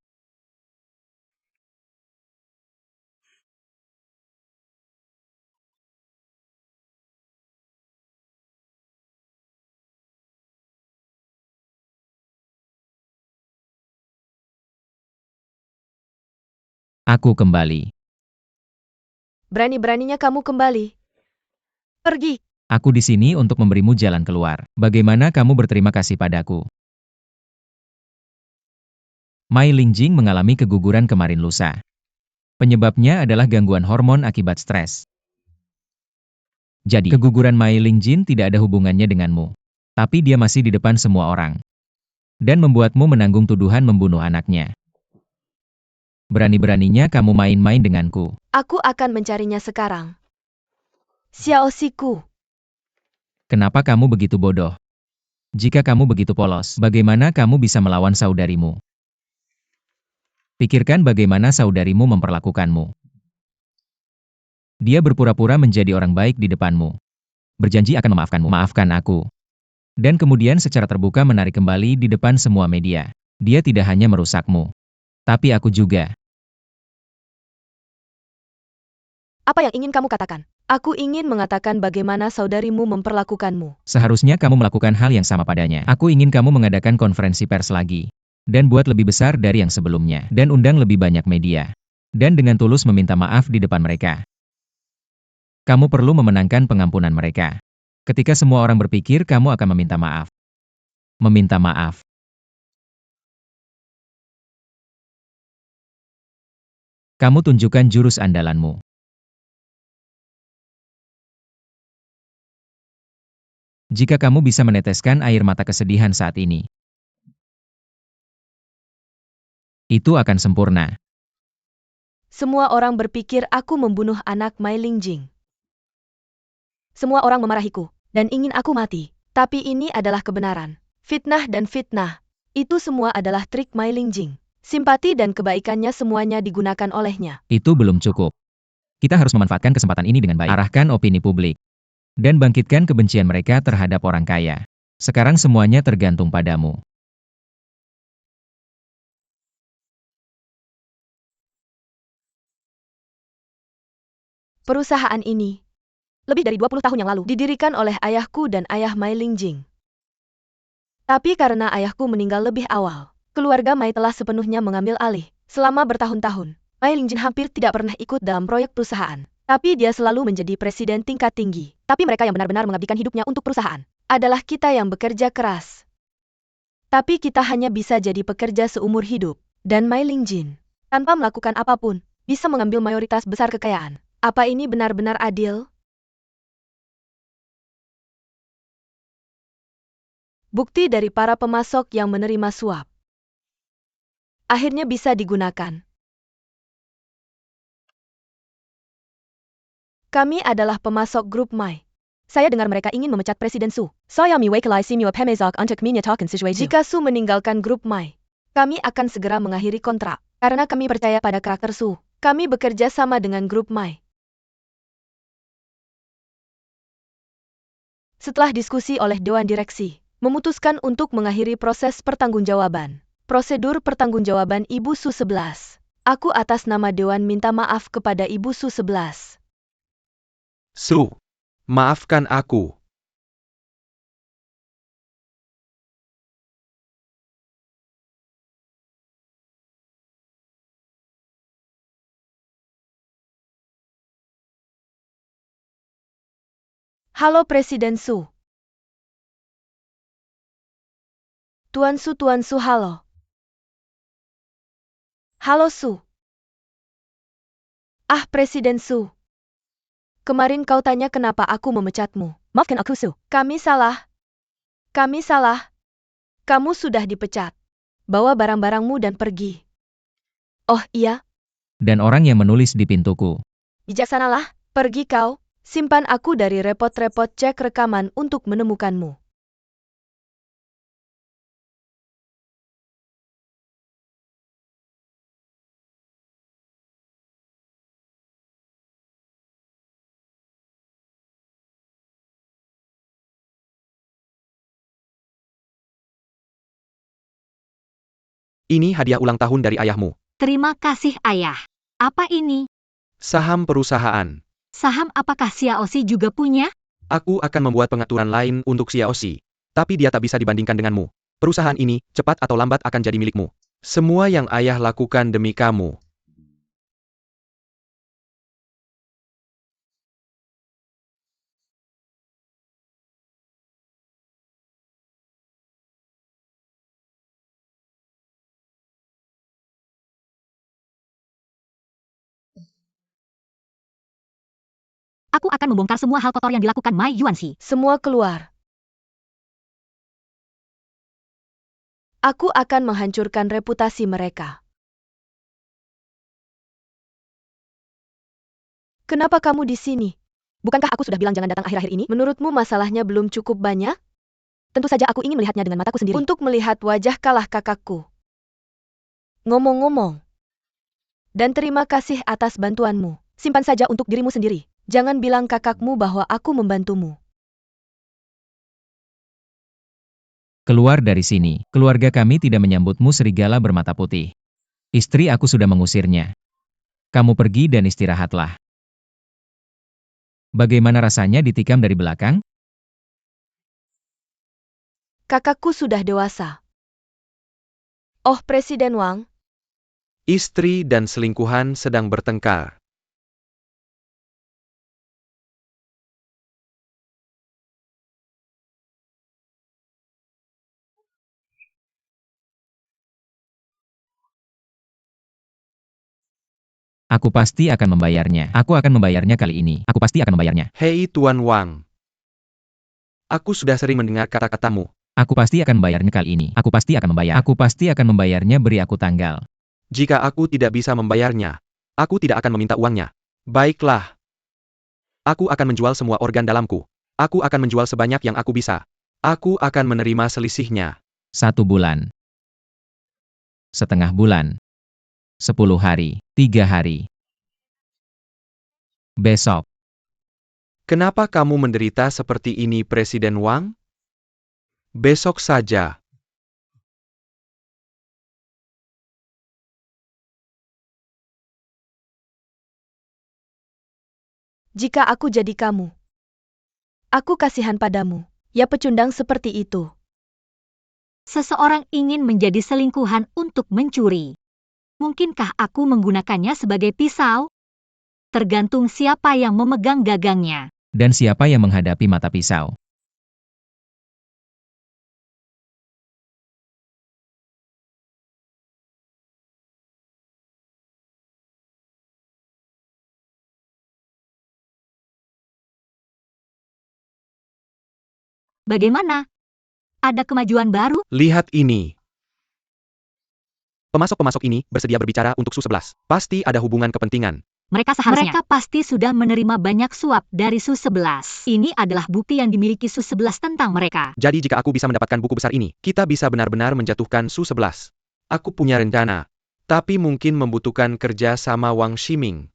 Aku kembali. Berani-beraninya kamu kembali. Pergi. Aku di sini untuk memberimu jalan keluar. Bagaimana kamu berterima kasih padaku? Mai Lingjing mengalami keguguran kemarin lusa. Penyebabnya adalah gangguan hormon akibat stres. Jadi, keguguran Mai Lingjing tidak ada hubungannya denganmu. Tapi dia masih di depan semua orang. dan membuatmu menanggung tuduhan membunuh anaknya. Berani-beraninya kamu main-main denganku. Aku akan mencarinya sekarang. Xiaoxiku. Kenapa kamu begitu bodoh? Jika kamu begitu polos, bagaimana kamu bisa melawan saudarimu? Pikirkan bagaimana saudarimu memperlakukanmu. Dia berpura-pura menjadi orang baik di depanmu. Berjanji akan memaafkanmu. Maafkan aku. Dan kemudian secara terbuka menarik kembali di depan semua media. Dia tidak hanya merusakmu, tapi aku juga. Apa yang ingin kamu katakan? Aku ingin mengatakan bagaimana saudarimu memperlakukanmu. Seharusnya kamu melakukan hal yang sama padanya. Aku ingin kamu mengadakan konferensi pers lagi. Dan buat lebih besar dari yang sebelumnya. Dan undang lebih banyak media. Dan dengan tulus meminta maaf di depan mereka. Kamu perlu memenangkan pengampunan mereka. Ketika semua orang berpikir kamu akan meminta maaf. Meminta maaf. Kamu tunjukkan jurus andalanmu. Jika kamu bisa meneteskan air mata kesedihan saat ini, itu akan sempurna. Semua orang berpikir aku membunuh anak Mai Lingjing. Semua orang memarahiku, dan ingin aku mati. Tapi ini adalah kebenaran. Fitnah dan fitnah. Itu semua adalah trik Mai Lingjing. Simpati dan kebaikannya semuanya digunakan olehnya. Itu belum cukup. Kita harus memanfaatkan kesempatan ini dengan baik. Arahkan opini publik. Dan bangkitkan kebencian mereka terhadap orang kaya. Sekarang semuanya tergantung padamu. Perusahaan ini, lebih dari 20 tahun yang lalu, didirikan oleh ayahku dan ayah Mai Lingjing. Tapi karena ayahku meninggal lebih awal, keluarga Mai telah sepenuhnya mengambil alih. Selama bertahun-tahun, Mai Lingjing hampir tidak pernah ikut dalam proyek perusahaan. Tapi dia selalu menjadi presiden tingkat tinggi. Tapi mereka yang benar-benar mengabdikan hidupnya untuk perusahaan adalah kita yang bekerja keras. Tapi kita hanya bisa jadi pekerja seumur hidup. Dan Mai Lingjing, tanpa melakukan apapun, bisa mengambil mayoritas besar kekayaan. Apa ini benar-benar adil? Bukti dari para pemasok yang menerima suap akhirnya bisa digunakan. Kami adalah pemasok grup Mai. Saya dengar mereka ingin memecat Presiden Su. Saya mewakili semua pemasok untuk menyatakan sesuatu. Jika Su meninggalkan grup Mai, kami akan segera mengakhiri kontrak. Karena kami percaya pada karakter Su. Kami bekerja sama dengan grup Mai. Setelah diskusi oleh Dewan Direksi, memutuskan untuk mengakhiri proses pertanggungjawaban. Prosedur pertanggungjawaban Ibu Su 11. Aku atas nama Dewan minta maaf kepada Ibu Su 11. Su, maafkan aku. Halo Presiden Su. Tuan Su, halo. Halo Su. Ah, Presiden Su. Kemarin kau tanya kenapa aku memecatmu. Maafkan aku Su. Kami salah. Kami salah. Kamu sudah dipecat. Bawa barang-barangmu dan pergi. Oh iya, Dan orang yang menulis di pintuku. bijaksanalah. Pergi kau. Simpan aku dari repot-repot cek rekaman untuk menemukanmu. Ini hadiah ulang tahun dari ayahmu. Terima kasih ayah. Apa ini? Saham perusahaan. Saham apakah Xiaoxi juga punya? Aku akan membuat pengaturan lain untuk Xiaoxi. Tapi dia tak bisa dibandingkan denganmu. Perusahaan ini, cepat atau lambat akan jadi milikmu. Semua yang ayah lakukan demi kamu. Aku akan membongkar semua hal kotor yang dilakukan Mai Yuanxi. Semua keluar. Aku akan menghancurkan reputasi mereka. Kenapa kamu di sini? Bukankah aku sudah bilang jangan datang akhir-akhir ini? Menurutmu masalahnya belum cukup banyak? Tentu saja aku ingin melihatnya dengan mataku sendiri. Untuk melihat wajah kalah kakakku. Ngomong-ngomong. Dan terima kasih atas bantuanmu. Simpan saja untuk dirimu sendiri. Jangan bilang kakakmu bahwa aku membantumu. Keluar dari sini. Keluarga kami tidak menyambutmu serigala bermata putih. Istri aku sudah mengusirnya. Kamu pergi dan istirahatlah. Bagaimana rasanya ditikam dari belakang? Kakakku sudah dewasa. Oh, Presiden Wang. Istri dan selingkuhan sedang bertengkar. Aku pasti akan membayarnya. Aku akan membayarnya kali ini. Aku pasti akan membayarnya. Hei Tuan Wang. Aku sudah sering mendengar kata-katamu. Aku pasti akan membayarnya kali ini. Aku pasti akan membayar. Aku pasti akan membayarnya, beri aku tanggal. Jika aku tidak bisa membayarnya, aku tidak akan meminta uangnya. Baiklah. Aku akan menjual semua organ dalamku. Aku akan menjual sebanyak yang aku bisa. Aku akan menerima selisihnya. 1 bulan. Setengah bulan. 10 hari. 3 hari. Besok. Kenapa kamu menderita seperti ini, Presiden Wang? Besok saja. Jika aku jadi kamu. Aku kasihan padamu. Ya pecundang seperti itu. Seseorang ingin menjadi selingkuhan untuk mencuri. Mungkinkah aku menggunakannya sebagai pisau? Tergantung siapa yang memegang gagangnya. Dan siapa yang menghadapi mata pisau? Bagaimana? Ada kemajuan baru? Lihat ini. Pemasok-pemasok ini bersedia berbicara untuk Su-11. Pasti ada hubungan kepentingan. Mereka pasti sudah menerima banyak suap dari Su-11. Ini adalah bukti yang dimiliki Su-11 tentang mereka. Jadi jika aku bisa mendapatkan buku besar ini, kita bisa benar-benar menjatuhkan Su-11. Aku punya rencana. Tapi mungkin membutuhkan kerja sama Wang Ximing.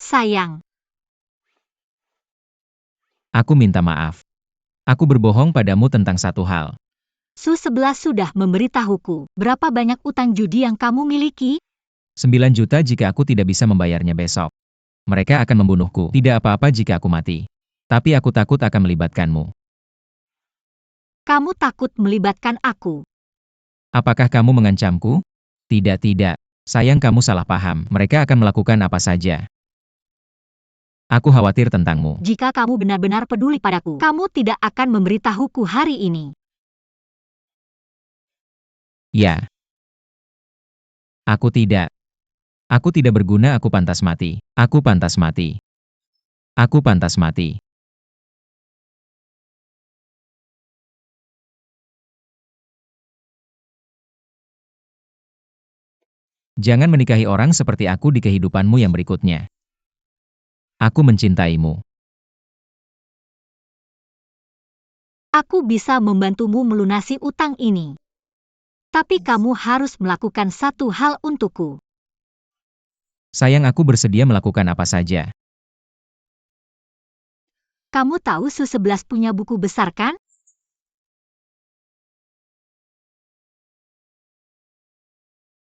Sayang, Aku minta maaf. Aku berbohong padamu tentang satu hal. Su-11 sudah memberitahuku berapa banyak utang judi yang kamu miliki. 9 juta jika aku tidak bisa membayarnya besok. Mereka akan membunuhku. Tidak apa-apa jika aku mati. Tapi aku takut akan melibatkanmu. Kamu takut melibatkan aku. Apakah kamu mengancamku? Tidak. Sayang, kamu salah paham. Mereka akan melakukan apa saja. Aku khawatir tentangmu. Jika kamu benar-benar peduli padaku, kamu tidak akan memberitahuku hari ini. Ya. Aku tidak. Aku tidak berguna, aku pantas mati. Aku pantas mati. Aku pantas mati. Jangan menikahi orang seperti aku di kehidupanmu yang berikutnya. Aku mencintaimu. Aku bisa membantumu melunasi utang ini. Tapi kamu harus melakukan satu hal untukku. Sayang, aku bersedia melakukan apa saja. Kamu tahu Su-11 punya buku besar kan?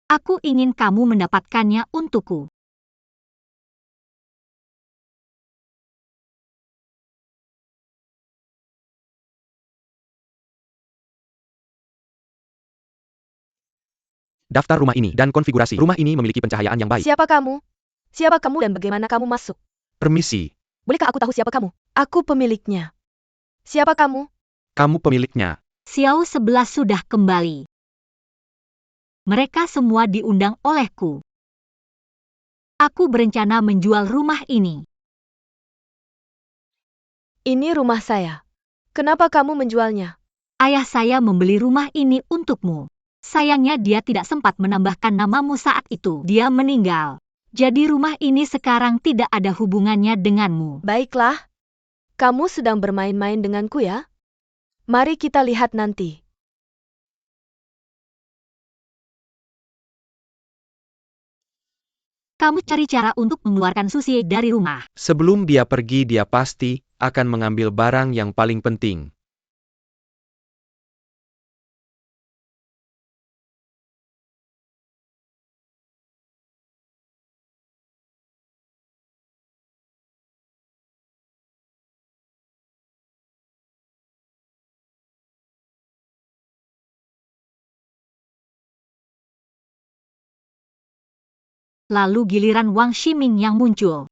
Aku ingin kamu mendapatkannya untukku. Daftar rumah ini dan konfigurasi. Rumah ini memiliki pencahayaan yang baik. Siapa kamu? Siapa kamu dan bagaimana kamu masuk? Permisi. Bolehkah aku tahu siapa kamu? Aku pemiliknya. Siapa kamu? Kamu pemiliknya. Xiao 11 sudah kembali. Mereka semua diundang olehku. Aku berencana menjual rumah ini. Ini rumah saya. Kenapa kamu menjualnya? Ayah saya membeli rumah ini untukmu. Sayangnya dia tidak sempat menambahkan namamu saat itu. Dia meninggal. Jadi rumah ini sekarang tidak ada hubungannya denganmu. Baiklah. Kamu sedang bermain-main denganku ya? Mari kita lihat nanti. Kamu cari cara untuk mengeluarkan Susie dari rumah. Sebelum dia pergi, dia pasti akan mengambil barang yang paling penting. Lalu giliran Wang Ximing yang muncul.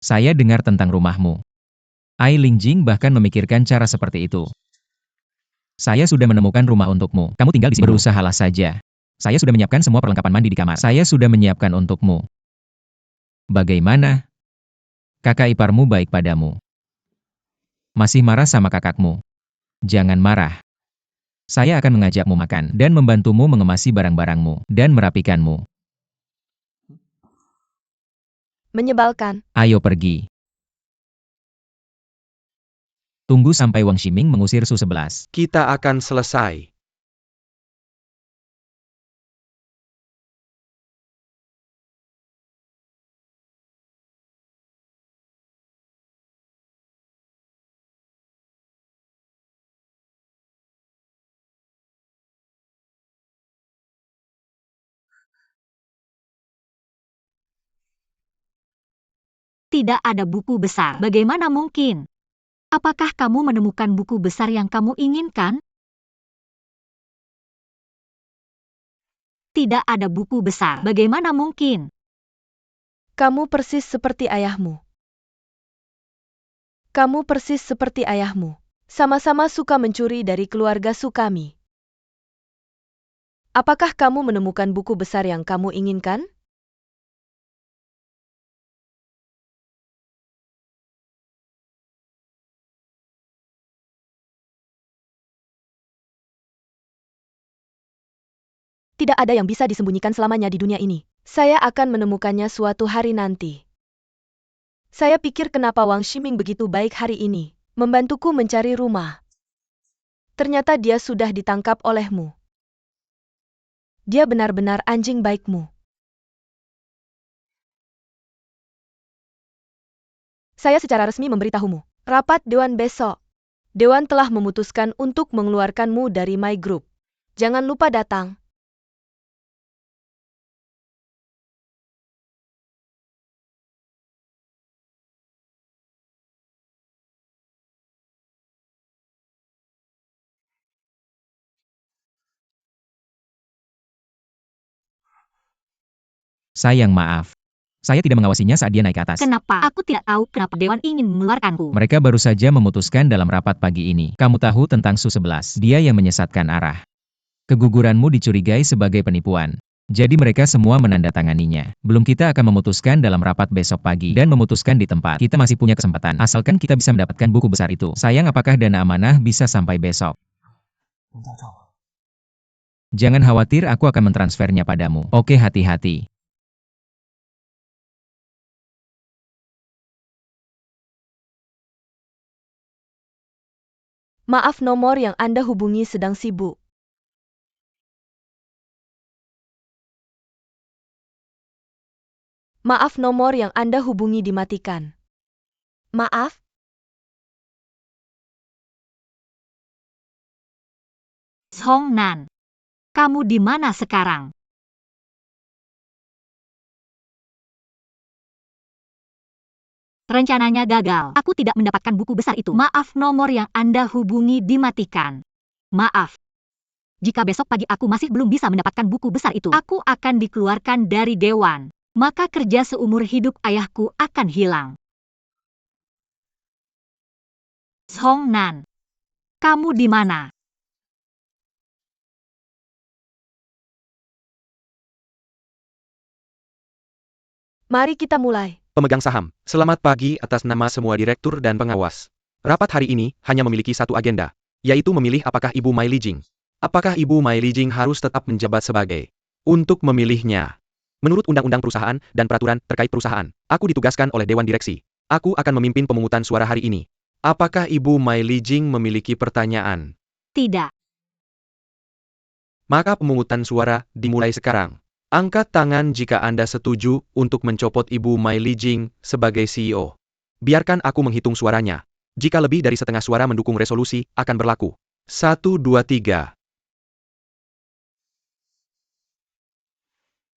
Saya dengar tentang rumahmu. Ai Lingjing bahkan memikirkan cara seperti itu. Saya sudah menemukan rumah untukmu. Kamu tinggal di sini. Berusahalah saja. Saya sudah menyiapkan semua perlengkapan mandi di kamar. Saya sudah menyiapkan untukmu. Bagaimana? Kakak iparmu baik padamu. Masih marah sama kakakmu? Jangan marah. Saya akan mengajakmu makan dan membantumu mengemasi barang-barangmu dan merapikanmu. Menyebalkan. Ayo pergi. Tunggu sampai Wang Ximing mengusir Su 11. Kita akan selesai. Tidak ada buku besar. Bagaimana mungkin? Apakah kamu menemukan buku besar yang kamu inginkan? Tidak ada buku besar. Bagaimana mungkin? Kamu persis seperti ayahmu. Kamu persis seperti ayahmu. Sama-sama suka mencuri dari keluarga Sukami. Apakah kamu menemukan buku besar yang kamu inginkan? Tidak ada yang bisa disembunyikan selamanya di dunia ini. Saya akan menemukannya suatu hari nanti. Saya pikir kenapa Wang Ximing begitu baik hari ini, membantuku mencari rumah. Ternyata dia sudah ditangkap olehmu. Dia benar-benar anjing baikmu. Saya secara resmi memberitahumu. Rapat Dewan besok. Dewan telah memutuskan untuk mengeluarkanmu dari My Group. Jangan lupa datang. Sayang maaf. Saya tidak mengawasinya saat dia naik ke atas. Kenapa? Aku tidak tahu kenapa Dewan ingin mengeluarkanku. Mereka baru saja memutuskan dalam rapat pagi ini. Kamu tahu tentang Su 11. Dia yang menyesatkan arah. Keguguranmu dicurigai sebagai penipuan. Jadi mereka semua menandatanganinya. Belum kita akan memutuskan dalam rapat besok pagi dan memutuskan di tempat. Kita masih punya kesempatan. Asalkan kita bisa mendapatkan buku besar itu. Sayang apakah dana amanah bisa sampai besok. Jangan khawatir, aku akan mentransfernya padamu. Oke, hati-hati. Maaf, nomor yang Anda hubungi sedang sibuk. Maaf, nomor yang Anda hubungi dimatikan. Maaf? Hong Nan. Kamu di mana sekarang? Rencananya gagal. Aku tidak mendapatkan buku besar itu. Maaf, nomor yang Anda hubungi dimatikan. Maaf. Jika besok pagi aku masih belum bisa mendapatkan buku besar itu, aku akan dikeluarkan dari dewan. Maka kerja seumur hidup ayahku akan hilang. Hong Nan, kamu di mana? Mari kita mulai. Pemegang saham, selamat pagi atas nama semua direktur dan pengawas. Rapat hari ini hanya memiliki satu agenda, yaitu memilih apakah Ibu Mai Lijing. Apakah Ibu Mai Lijing harus tetap menjabat sebagai? Untuk memilihnya, menurut undang-undang perusahaan dan peraturan terkait perusahaan, aku ditugaskan oleh Dewan Direksi. Aku akan memimpin pemungutan suara hari ini. Apakah Ibu Mai Lijing memiliki pertanyaan? Tidak. Maka pemungutan suara dimulai sekarang. Angkat tangan jika Anda setuju untuk mencopot Ibu Mai Lijing sebagai CEO. Biarkan aku menghitung suaranya. Jika lebih dari setengah suara mendukung resolusi, akan berlaku. 1, 2, 3.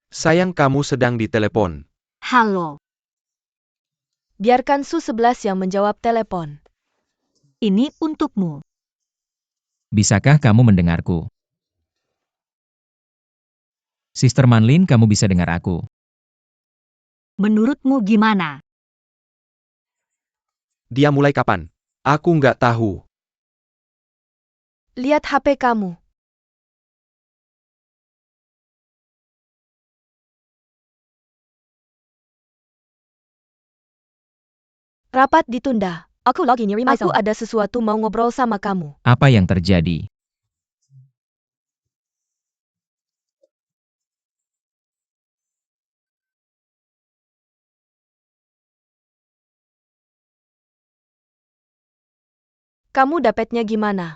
Sayang, kamu sedang ditelepon. Halo, Biarkan Su 11 yang menjawab telepon. ini untukmu. Bisakah kamu mendengarku? Sister Manlin, kamu bisa dengar aku? Menurutmu gimana? Dia mulai kapan? Aku nggak tahu. Lihat HP kamu. Rapat ditunda. Aku login Yuri Aku ada sesuatu mau ngobrol sama kamu. Apa yang terjadi? Kamu dapetnya gimana?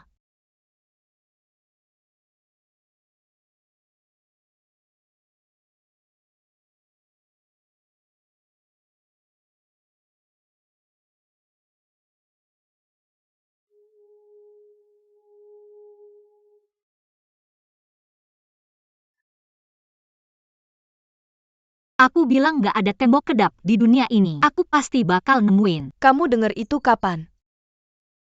Aku bilang gak ada tembok kedap di dunia ini. Aku pasti bakal nemuin. Kamu denger itu kapan?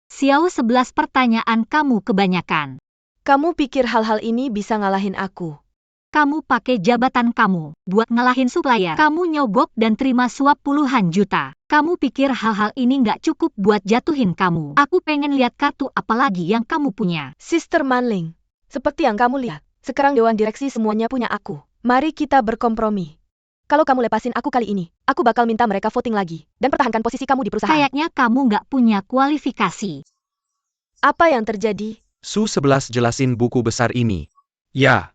Xiao 11 pertanyaan kamu kebanyakan. Kamu pikir hal-hal ini bisa ngalahin aku? Kamu pakai jabatan kamu buat ngalahin supplier. Kamu nyogok dan terima suap puluhan juta. Kamu pikir hal-hal ini nggak cukup buat jatuhin kamu. Aku pengen lihat kartu apa lagi yang kamu punya. Sister Manling, seperti yang kamu lihat, sekarang Dewan Direksi semuanya punya aku. Mari kita berkompromi. Kalau kamu lepasin aku kali ini, aku bakal minta mereka voting lagi, dan pertahankan posisi kamu di perusahaan. Kayaknya kamu nggak punya kualifikasi. Apa yang terjadi? Su 11 jelasin buku besar ini. Ya.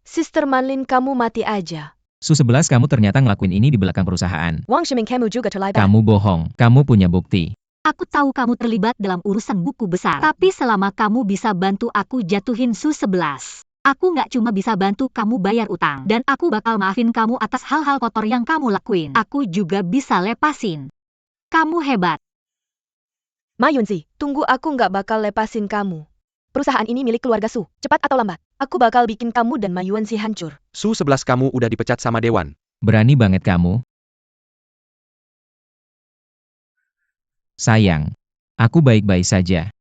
Sister Manlin, kamu mati aja. Su 11, kamu ternyata ngelakuin ini di belakang perusahaan. Wang Shiming, kamu juga terlibat. Kamu bohong. Kamu punya bukti. Aku tahu kamu terlibat dalam urusan buku besar. Tapi selama kamu bisa bantu aku jatuhin Su 11. Aku nggak cuma bisa bantu kamu bayar utang. Dan aku bakal maafin kamu atas hal-hal kotor yang kamu lakuin. Aku juga bisa lepasin. Kamu hebat. Ma Yunzi, tunggu, aku nggak bakal lepasin kamu. Perusahaan ini milik keluarga Su. Cepat atau lambat, aku bakal bikin kamu dan Ma Yunzi hancur. Su 11, kamu udah dipecat sama Dewan. Berani banget kamu. Sayang. Aku baik-baik saja.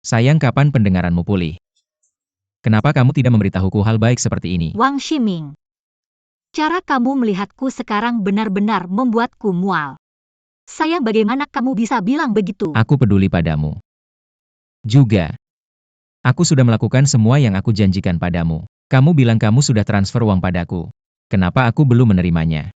Sayang, kapan pendengaranmu pulih? Kenapa kamu tidak memberitahuku hal baik seperti ini? Wang Shiming. Cara kamu melihatku sekarang benar-benar membuatku mual. Sayang, bagaimana kamu bisa bilang begitu? Aku peduli padamu. Juga. Aku sudah melakukan semua yang aku janjikan padamu. Kamu bilang kamu sudah transfer uang padaku. Kenapa aku belum menerimanya?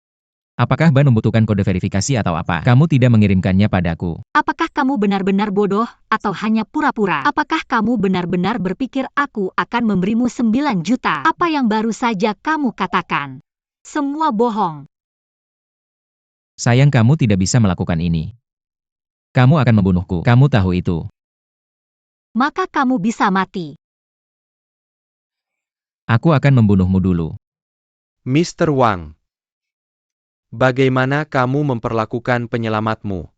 Apakah Ban membutuhkan kode verifikasi atau apa? Kamu tidak mengirimkannya padaku. Apakah kamu benar-benar bodoh atau hanya pura-pura? Apakah kamu benar-benar berpikir aku akan memberimu 9 juta? Apa yang baru saja kamu katakan? Semua bohong. Sayang, kamu tidak bisa melakukan ini. Kamu akan membunuhku. Kamu tahu itu. Maka kamu bisa mati. Aku akan membunuhmu dulu. Mr. Wang. Bagaimana kamu memperlakukan penyelamatmu?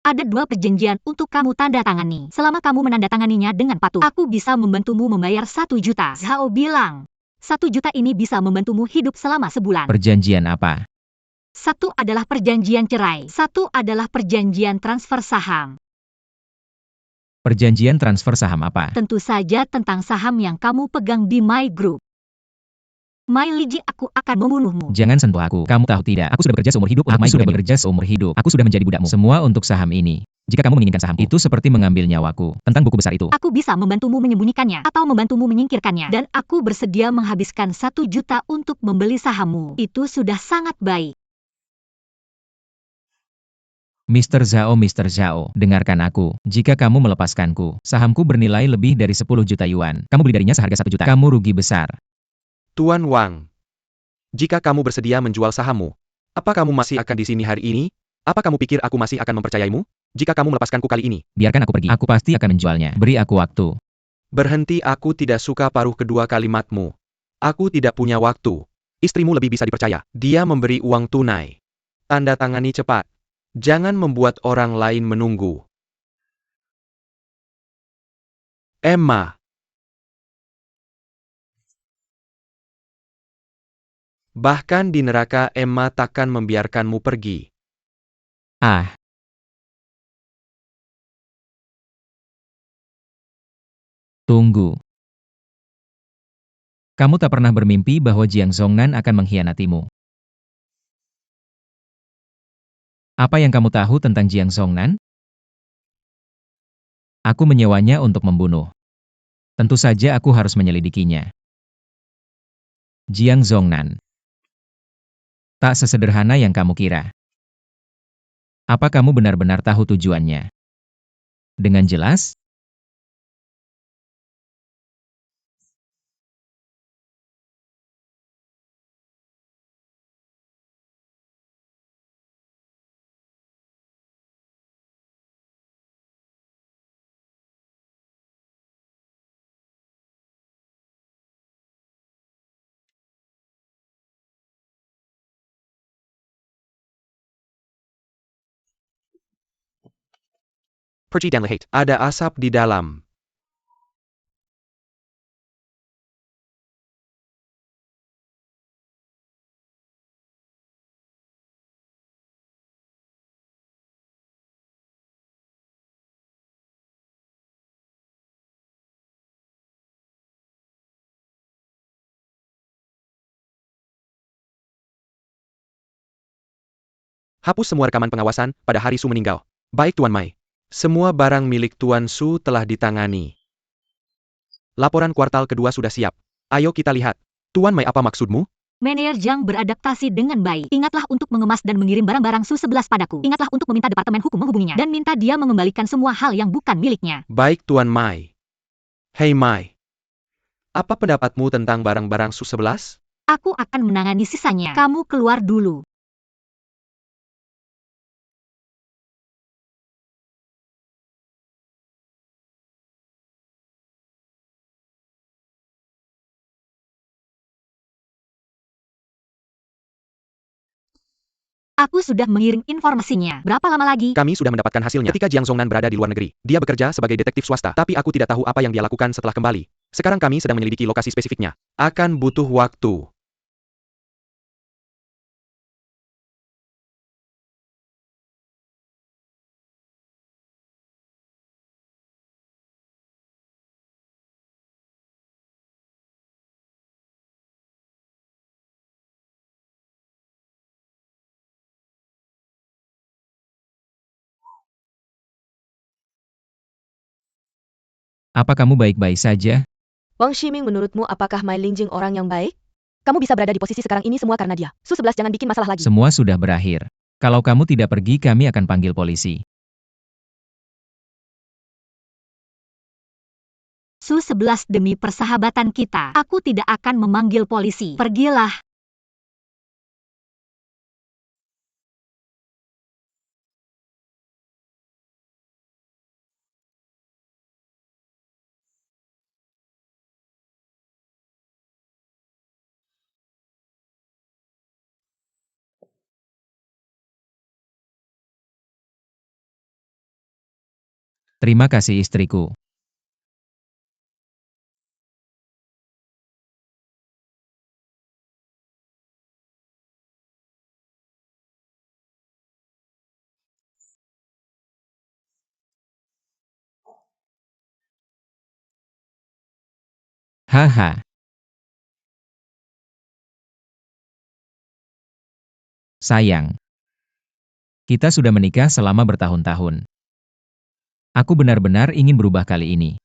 Aku Ada 2 perjanjian untuk kamu tanda tangani. Selama kamu menandatanganinya dengan patuh, aku bisa membantumu membayar 1 juta. Zhao bilang, 1 juta ini bisa membantumu hidup selama sebulan. Perjanjian apa? 1 adalah perjanjian cerai. 1 adalah perjanjian transfer saham. Perjanjian transfer saham apa? Tentu saja tentang saham yang kamu pegang di My Group. My Liji, aku akan membunuhmu. Jangan sentuh aku. Kamu tahu tidak? Aku sudah bekerja seumur hidup. Aku sudah bekerja seumur hidup. Aku sudah menjadi budakmu. Semua untuk saham ini. Jika kamu menginginkan saham itu seperti mengambil nyawaku. Tentang buku besar itu. Aku bisa membantumu menyembunyikannya atau membantumu menyingkirkannya. Dan aku bersedia menghabiskan 1 juta untuk membeli sahammu. Itu sudah sangat baik. Mr. Zhao, dengarkan aku. Jika kamu melepaskanku, sahamku bernilai lebih dari 10 juta yuan. Kamu beli darinya seharga 1 juta. Kamu rugi besar. Tuan Wang, jika kamu bersedia menjual sahammu, apa kamu masih akan di sini hari ini? Apa kamu pikir aku masih akan mempercayaimu? Jika kamu melepaskanku kali ini, Biarkan aku pergi. Aku pasti akan menjualnya. Beri aku waktu. berhenti, aku tidak suka paruh kedua kalimatmu. Aku tidak punya waktu. Istrimu lebih bisa dipercaya. Dia memberi uang tunai. Tanda tangani cepat. Jangan membuat orang lain menunggu. Emma. Bahkan di neraka Emma takkan membiarkanmu pergi. Ah, tunggu. Kamu tak pernah bermimpi bahwa Jiang Zhongnan akan mengkhianatimu. Apa yang kamu tahu tentang Jiang Zhongnan? Aku menyewanya untuk membunuh. Tentu saja aku harus menyelidikinya. Jiang Zhongnan. Tak sesederhana yang kamu kira. Apa kamu benar-benar tahu tujuannya? Dengan jelas? Perci dan Lehate. Ada asap di dalam. Hapus semua rekaman pengawasan pada hari Su meninggal. Baik Tuan Mai. Semua barang milik Tuan Su telah ditangani. Laporan kuartal kedua sudah siap. Ayo kita lihat. Tuan Mai, apa maksudmu? Manajer Zhang beradaptasi dengan baik. Ingatlah untuk mengemas dan mengirim barang-barang Su-11 padaku. Ingatlah untuk meminta Departemen Hukum menghubunginya. Dan minta dia mengembalikan semua hal yang bukan miliknya. Baik Tuan Mai. Hei Mai. Apa pendapatmu tentang barang-barang Su-11? Aku akan menangani sisanya. Kamu keluar dulu. Aku sudah mengirim informasinya. Berapa lama lagi? Kami sudah mendapatkan hasilnya ketika Jiang Zhongnan berada di luar negeri. Dia bekerja sebagai detektif swasta, tapi aku tidak tahu apa yang dia lakukan setelah kembali. Sekarang kami sedang menyelidiki lokasi spesifiknya. Akan butuh waktu. Apa kamu baik-baik saja? Wang Ximing, menurutmu apakah Mai Lingjing orang yang baik? Kamu bisa berada di posisi sekarang ini semua karena dia. Su-11 jangan bikin masalah lagi. Semua sudah berakhir. Kalau kamu tidak pergi, kami akan panggil polisi. Su-11 demi persahabatan kita. Aku tidak akan memanggil polisi. Pergilah. Terima kasih istriku. Haha, sayang. Kita sudah menikah selama bertahun-tahun. Aku benar-benar ingin berubah kali ini.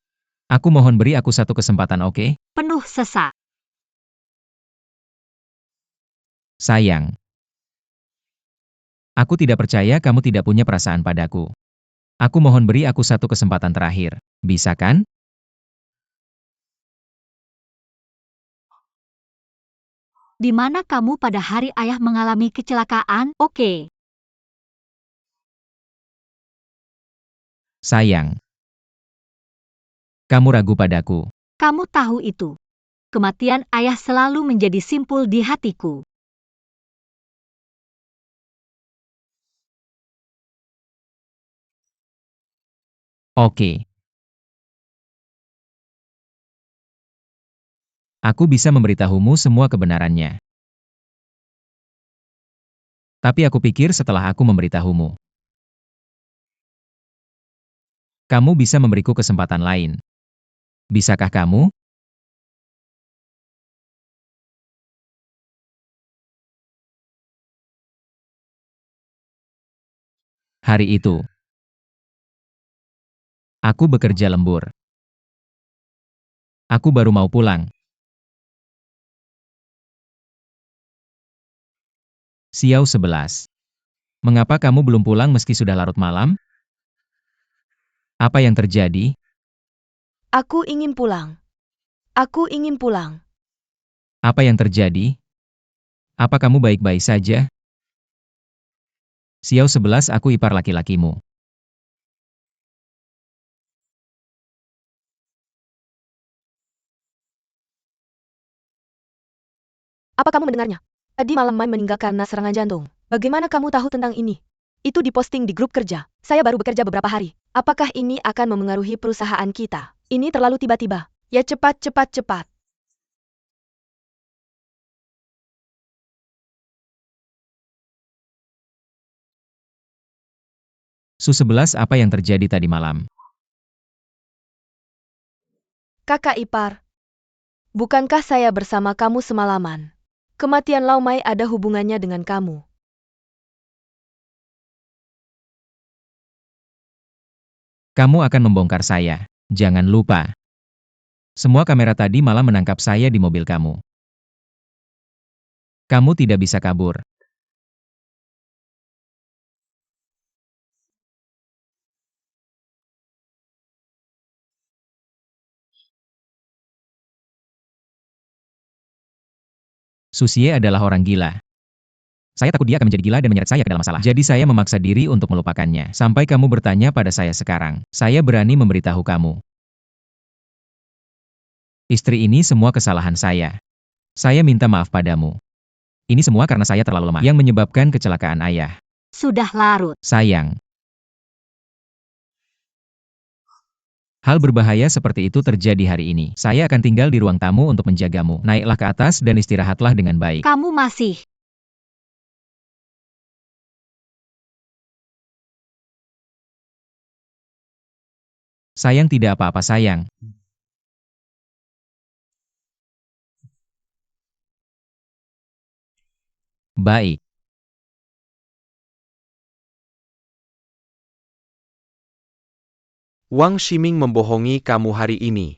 Aku mohon beri aku satu kesempatan, oke? Penuh sesak. Sayang. Aku tidak percaya kamu tidak punya perasaan padaku. Aku mohon beri aku satu kesempatan terakhir. Bisa kan? Di mana kamu pada hari ayah mengalami kecelakaan? Oke. Sayang. Kamu ragu padaku. Kamu tahu itu. Kematian ayah selalu menjadi simpul di hatiku. Oke. Aku bisa memberitahumu semua kebenarannya. Tapi aku pikir setelah aku memberitahumu, kamu bisa memberiku kesempatan lain. Bisakah kamu? Hari itu, aku bekerja lembur. Aku baru mau pulang. Xiao 11. Mengapa kamu belum pulang meski sudah larut malam? Apa yang terjadi? Aku ingin pulang. Aku ingin pulang. Apa yang terjadi? Apa kamu baik-baik saja? Xiao 11, aku ipar laki-lakimu. Apa kamu mendengarnya? Tadi malam Mai meninggal karena serangan jantung. Bagaimana kamu tahu tentang ini? Itu diposting di grup kerja. Saya baru bekerja beberapa hari. Apakah ini akan memengaruhi perusahaan kita? Ini terlalu tiba-tiba. Ya cepat, cepat, cepat. Su 11, apa yang terjadi tadi malam? Kakak ipar, bukankah saya bersama kamu semalaman? Kematian Lau Mai ada hubungannya dengan kamu. Kamu akan membongkar saya. Jangan lupa. Semua kamera tadi malam menangkap saya di mobil kamu. Kamu tidak bisa kabur. Susie adalah orang gila. Saya takut dia akan menjadi gila dan menyeret saya ke dalam masalah. Jadi saya memaksa diri untuk melupakannya. Sampai kamu bertanya pada saya sekarang. Saya berani memberitahu kamu. Istri ini semua kesalahan saya. Saya minta maaf padamu. Ini semua karena saya terlalu lemah yang menyebabkan kecelakaan ayah. Sudah larut. Sayang. Hal berbahaya seperti itu terjadi hari ini. Saya akan tinggal di ruang tamu untuk menjagamu. Naiklah ke atas dan istirahatlah dengan baik. Kamu masih. Sayang, tidak apa-apa sayang. Baik. Wang Ximing membohongi kamu hari ini.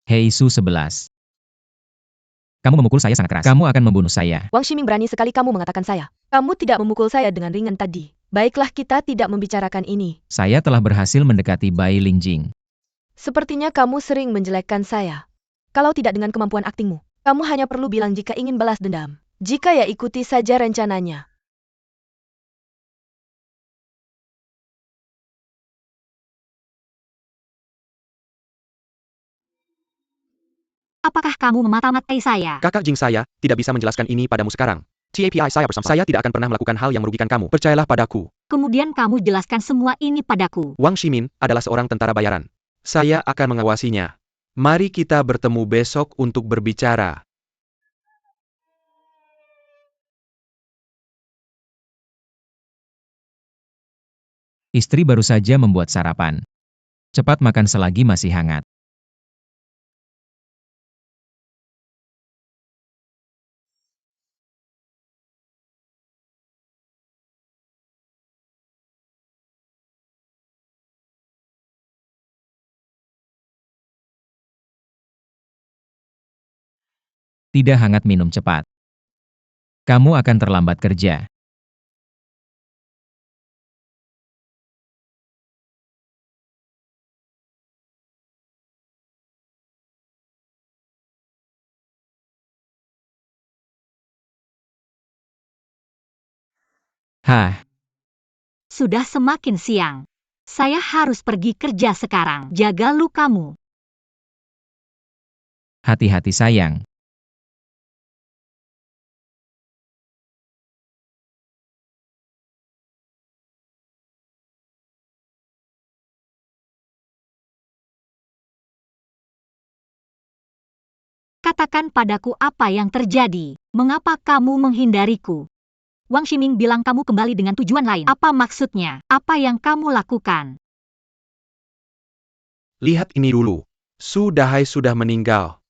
Hei Su 11. Kamu memukul saya sangat keras. Kamu akan membunuh saya. Wang Ximing, berani sekali kamu mengatakan saya. Kamu tidak memukul saya dengan ringan tadi. Baiklah, kita tidak membicarakan ini. Saya telah berhasil mendekati Bai Lingjing. Sepertinya kamu sering menjelekkan saya. Kalau tidak dengan kemampuan aktingmu, kamu hanya perlu bilang jika ingin balas dendam. Jika ya, ikuti saja rencananya. Apakah kamu memata-matai saya? Kakak Jing saya tidak bisa menjelaskan ini padamu sekarang. TAPI saya bersama. Saya tidak akan pernah melakukan hal yang merugikan kamu. Percayalah padaku. Kemudian kamu jelaskan semua ini padaku. Wang Shimin adalah seorang tentara bayaran. Saya akan mengawasinya. Mari kita bertemu besok untuk berbicara. Istri baru saja membuat sarapan. Cepat makan selagi masih hangat. Tidak hangat minum cepat. Kamu akan terlambat kerja. Hah, Sudah semakin siang. Saya harus pergi kerja sekarang. Jaga lukamu. hati-hati sayang. Katakan padaku apa yang terjadi. Mengapa kamu menghindariku? Wang Ximing bilang kamu kembali dengan tujuan lain. Apa maksudnya? Apa yang kamu lakukan? Lihat ini dulu. Su Dahai sudah meninggal.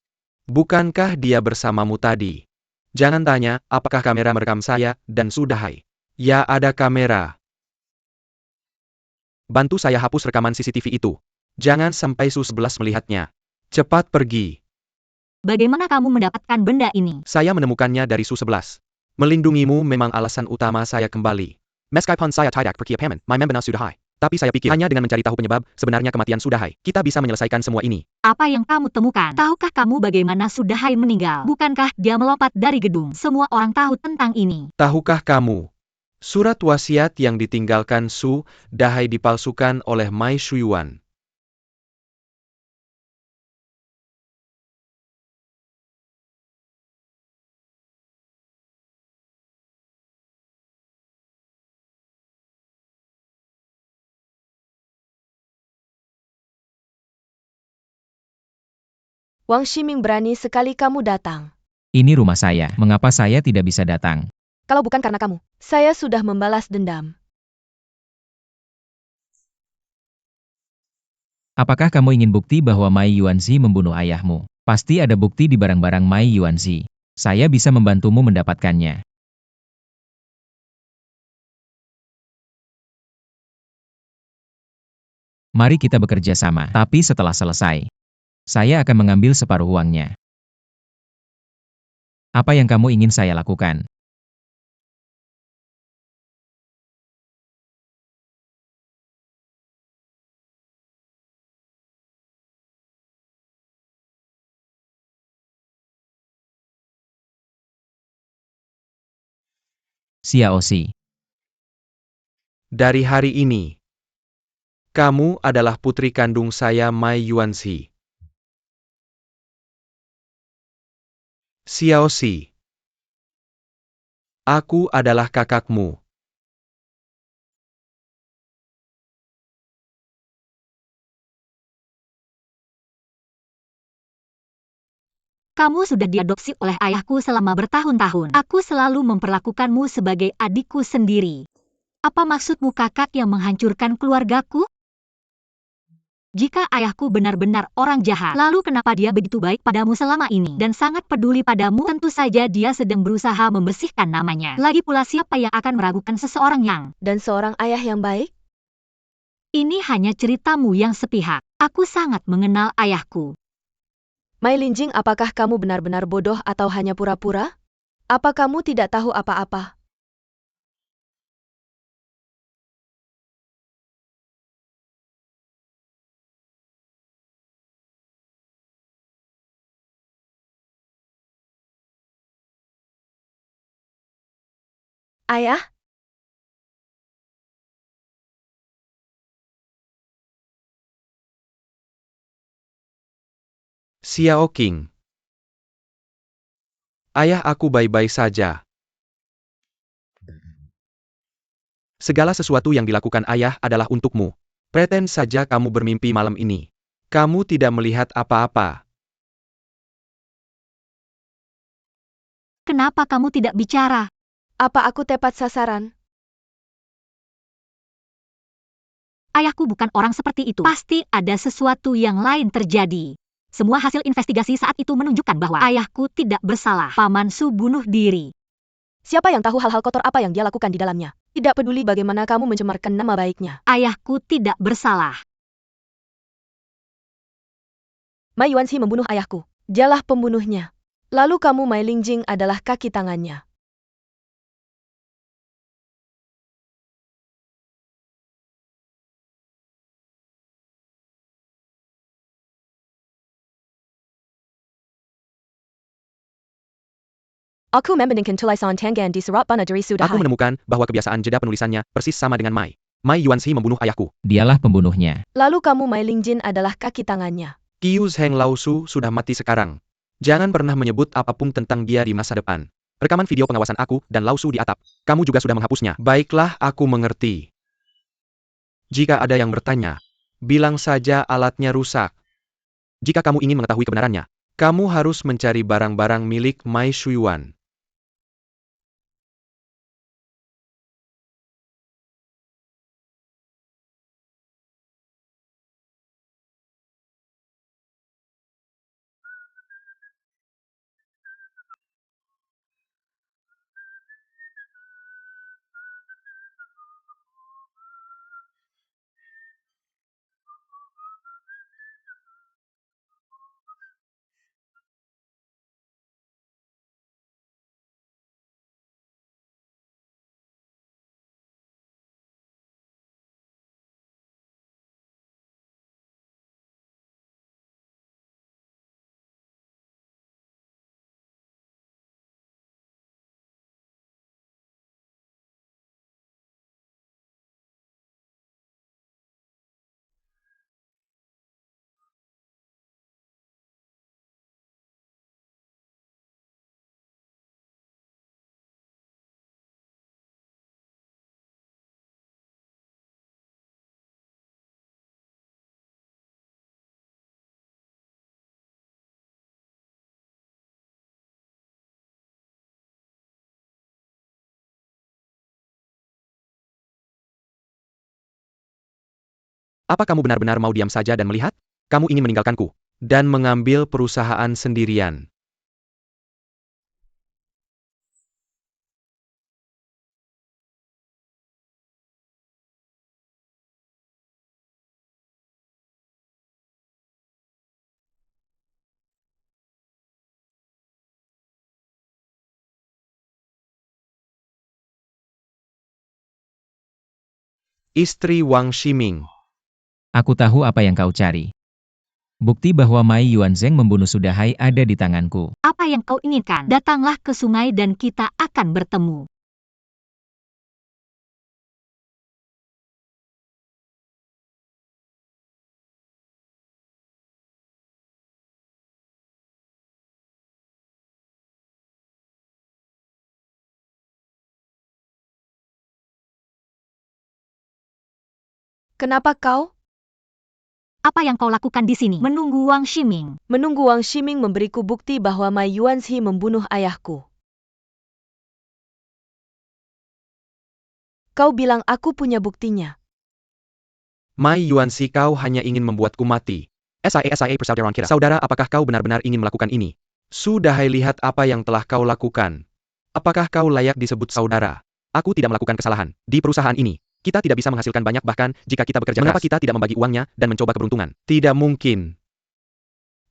Bukankah dia bersamamu tadi? Jangan tanya, apakah kamera merekam saya dan Su Dahai? Ya, ada kamera. Bantu saya hapus rekaman CCTV itu. Jangan sampai Su 11 melihatnya. Cepat pergi. Bagaimana kamu mendapatkan benda ini? Saya menemukannya dari Su 11. Melindungimu memang alasan utama saya kembali. Meskipun saya tidak berkeyakinan, my membenar Su Dahai. Tapi saya pikir hanya dengan mencari tahu penyebab sebenarnya kematian Su Dahai, kita bisa menyelesaikan semua ini. Apa yang kamu temukan? Tahukah kamu bagaimana Sudahai meninggal? Bukankah dia melompat dari gedung? Semua orang tahu tentang ini. Tahukah kamu? Surat wasiat yang ditinggalkan Su Dahai dipalsukan oleh Mai Shuyuan. Wang Ximing, berani sekali kamu datang. Ini rumah saya. Mengapa saya tidak bisa datang? Kalau bukan karena kamu, saya sudah membalas dendam. Apakah kamu ingin bukti bahwa Mai Yuanzi membunuh ayahmu? Pasti ada bukti di barang-barang Mai Yuanzi. Saya bisa membantumu mendapatkannya. Mari kita bekerja sama. Tapi setelah selesai, saya akan mengambil separuh uangnya. Apa yang kamu ingin saya lakukan? Xiaoxi. Dari hari ini, kamu adalah putri kandung saya Mai Yuanzi. Xiaoxi. Aku adalah kakakmu. Kamu sudah diadopsi oleh ayahku selama bertahun-tahun. Aku selalu memperlakukanmu sebagai adikku sendiri. Apa maksudmu kakak yang menghancurkan keluargaku? Jika ayahku benar-benar orang jahat, lalu kenapa dia begitu baik padamu selama ini dan sangat peduli padamu? Tentu saja dia sedang berusaha membersihkan namanya. Lagi pula siapa yang akan meragukan seseorang yang... Dan seorang ayah yang baik? Ini hanya ceritamu yang sepihak. Aku sangat mengenal ayahku. Mai Linjing, apakah kamu benar-benar bodoh atau hanya pura-pura? Apa kamu tidak tahu apa-apa? Ayah? Xiao Qing. Ayah aku baik-baik saja. Segala sesuatu yang dilakukan ayah adalah untukmu. Pretend saja kamu bermimpi malam ini. Kamu tidak melihat apa-apa. Kenapa kamu tidak bicara? Apa aku tepat sasaran? Ayahku bukan orang seperti itu. Pasti ada sesuatu yang lain terjadi. Semua hasil investigasi saat itu menunjukkan bahwa ayahku tidak bersalah. Paman Su bunuh diri. Siapa yang tahu hal-hal kotor apa yang dia lakukan di dalamnya? Tidak peduli bagaimana kamu mencemarkan nama baiknya. Ayahku tidak bersalah. Mai Yuanxi membunuh ayahku. Dialah pembunuhnya. Lalu kamu Mai Lingjing adalah kaki tangannya. Aku membandingkan tulisan Tangan di surat bana dari Aku Sudahai. menemukan bahwa kebiasaan jeda penulisannya persis sama dengan Mai. Mai Yuanxi membunuh ayahku. Dialah pembunuhnya. Lalu kamu Mai Lingjin adalah kaki tangannya. Qiu Zheng Laosu sudah mati sekarang. Jangan pernah menyebut apapun tentang dia di masa depan. Rekaman video pengawasan aku dan Laosu di atap. Kamu juga sudah menghapusnya. Baiklah, aku mengerti. Jika ada yang bertanya, bilang saja alatnya rusak. Jika kamu ingin mengetahui kebenarannya, kamu harus mencari barang-barang milik Mai Shuyuan. Apa kamu benar-benar mau diam saja dan melihat? Kamu ingin meninggalkanku dan mengambil perusahaan sendirian. Istri Wang Shiming. Aku tahu apa yang kau cari. Bukti bahwa Mai Yuanzheng membunuh Sudahai ada di tanganku. Apa yang kau inginkan? Datanglah ke sungai dan kita akan bertemu. Kenapa kau? Apa yang kau lakukan di sini? Menunggu Wang Shiming. Menunggu Wang Shiming memberiku bukti bahwa Mai Yuanxi membunuh ayahku. Kau bilang aku punya buktinya. Mai Yuanxi, kau hanya ingin membuatku mati. SIA persaudaraan kira. Saudara, apakah kau benar-benar ingin melakukan ini? Sudahai, lihat apa yang telah kau lakukan. Apakah kau layak disebut saudara? Aku tidak melakukan kesalahan. Di perusahaan ini, kita tidak bisa menghasilkan banyak bahkan jika kita bekerja keras. Mengapa kita tidak membagi uangnya dan mencoba keberuntungan? Tidak mungkin.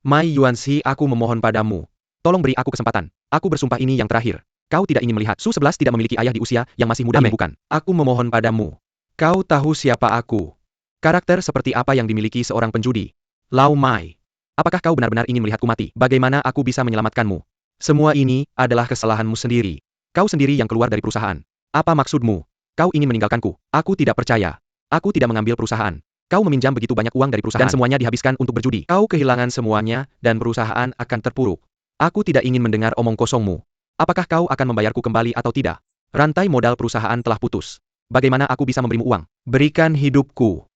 Mai Yuanxi, aku memohon padamu. Tolong beri aku kesempatan. Aku bersumpah ini yang terakhir. Kau tidak ingin melihat Su-11 tidak memiliki ayah di usia yang masih muda. Bukan. Aku memohon padamu. Kau tahu siapa aku. Karakter seperti apa yang dimiliki seorang penjudi. Lau Mai. Apakah kau benar-benar ingin melihatku mati? Bagaimana aku bisa menyelamatkanmu? Semua ini adalah kesalahanmu sendiri. Kau sendiri yang keluar dari perusahaan. Apa maksudmu? Kau ingin meninggalkanku? Aku tidak percaya. Aku tidak mengambil perusahaan. Kau meminjam begitu banyak uang dari perusahaan dan semuanya dihabiskan untuk berjudi. Kau kehilangan semuanya dan perusahaan akan terpuruk. Aku tidak ingin mendengar omong kosongmu. Apakah kau akan membayarku kembali atau tidak? Rantai modal perusahaan telah putus. Bagaimana aku bisa memberimu uang? Berikan hidupku.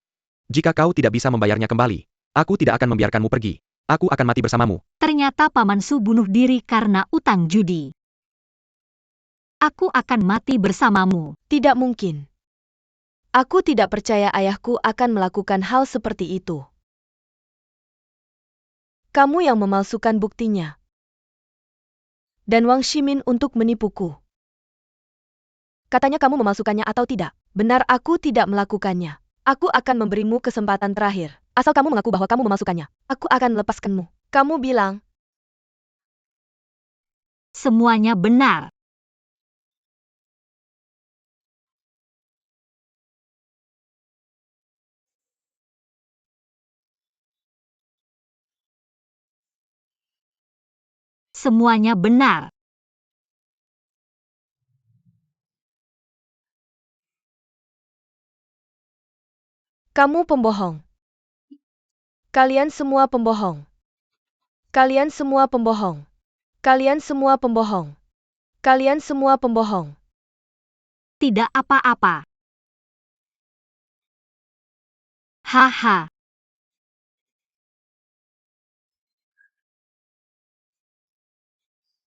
Jika kau tidak bisa membayarnya kembali, aku tidak akan membiarkanmu pergi. Aku akan mati bersamamu. Ternyata Paman Su bunuh diri karena utang judi. Aku akan mati bersamamu. Tidak mungkin. Aku tidak percaya ayahku akan melakukan hal seperti itu. Kamu yang memalsukan buktinya. Dan Wang Shimin untuk menipuku. Katanya kamu memalsukannya atau tidak? Benar, aku tidak melakukannya. Aku akan memberimu kesempatan terakhir. Asal kamu mengaku bahwa kamu memalsukannya, aku akan melepaskanmu. Kamu bilang, Semuanya benar. Semuanya benar. kamu pembohong. Kalian semua pembohong. Kalian semua pembohong. Kalian semua pembohong. Kalian semua pembohong. Tidak apa-apa. Haha.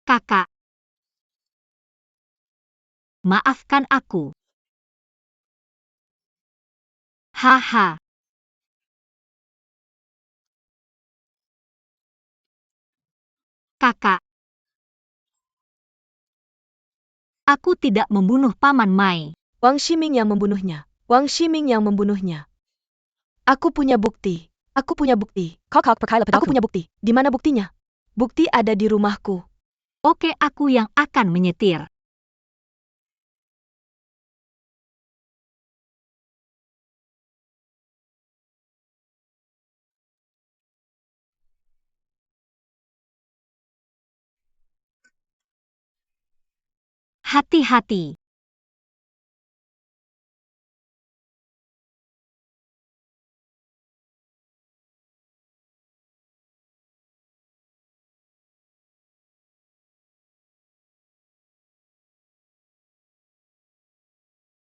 Kakak. Maafkan aku. Haha. Kakak. Aku tidak membunuh Paman Mai. Wang Shiming yang membunuhnya. Wang Shiming yang membunuhnya. Aku punya bukti. Aku punya bukti. Aku punya bukti. Di mana buktinya? Bukti ada di rumahku. Oke, aku yang akan menyetir. Hati-hati.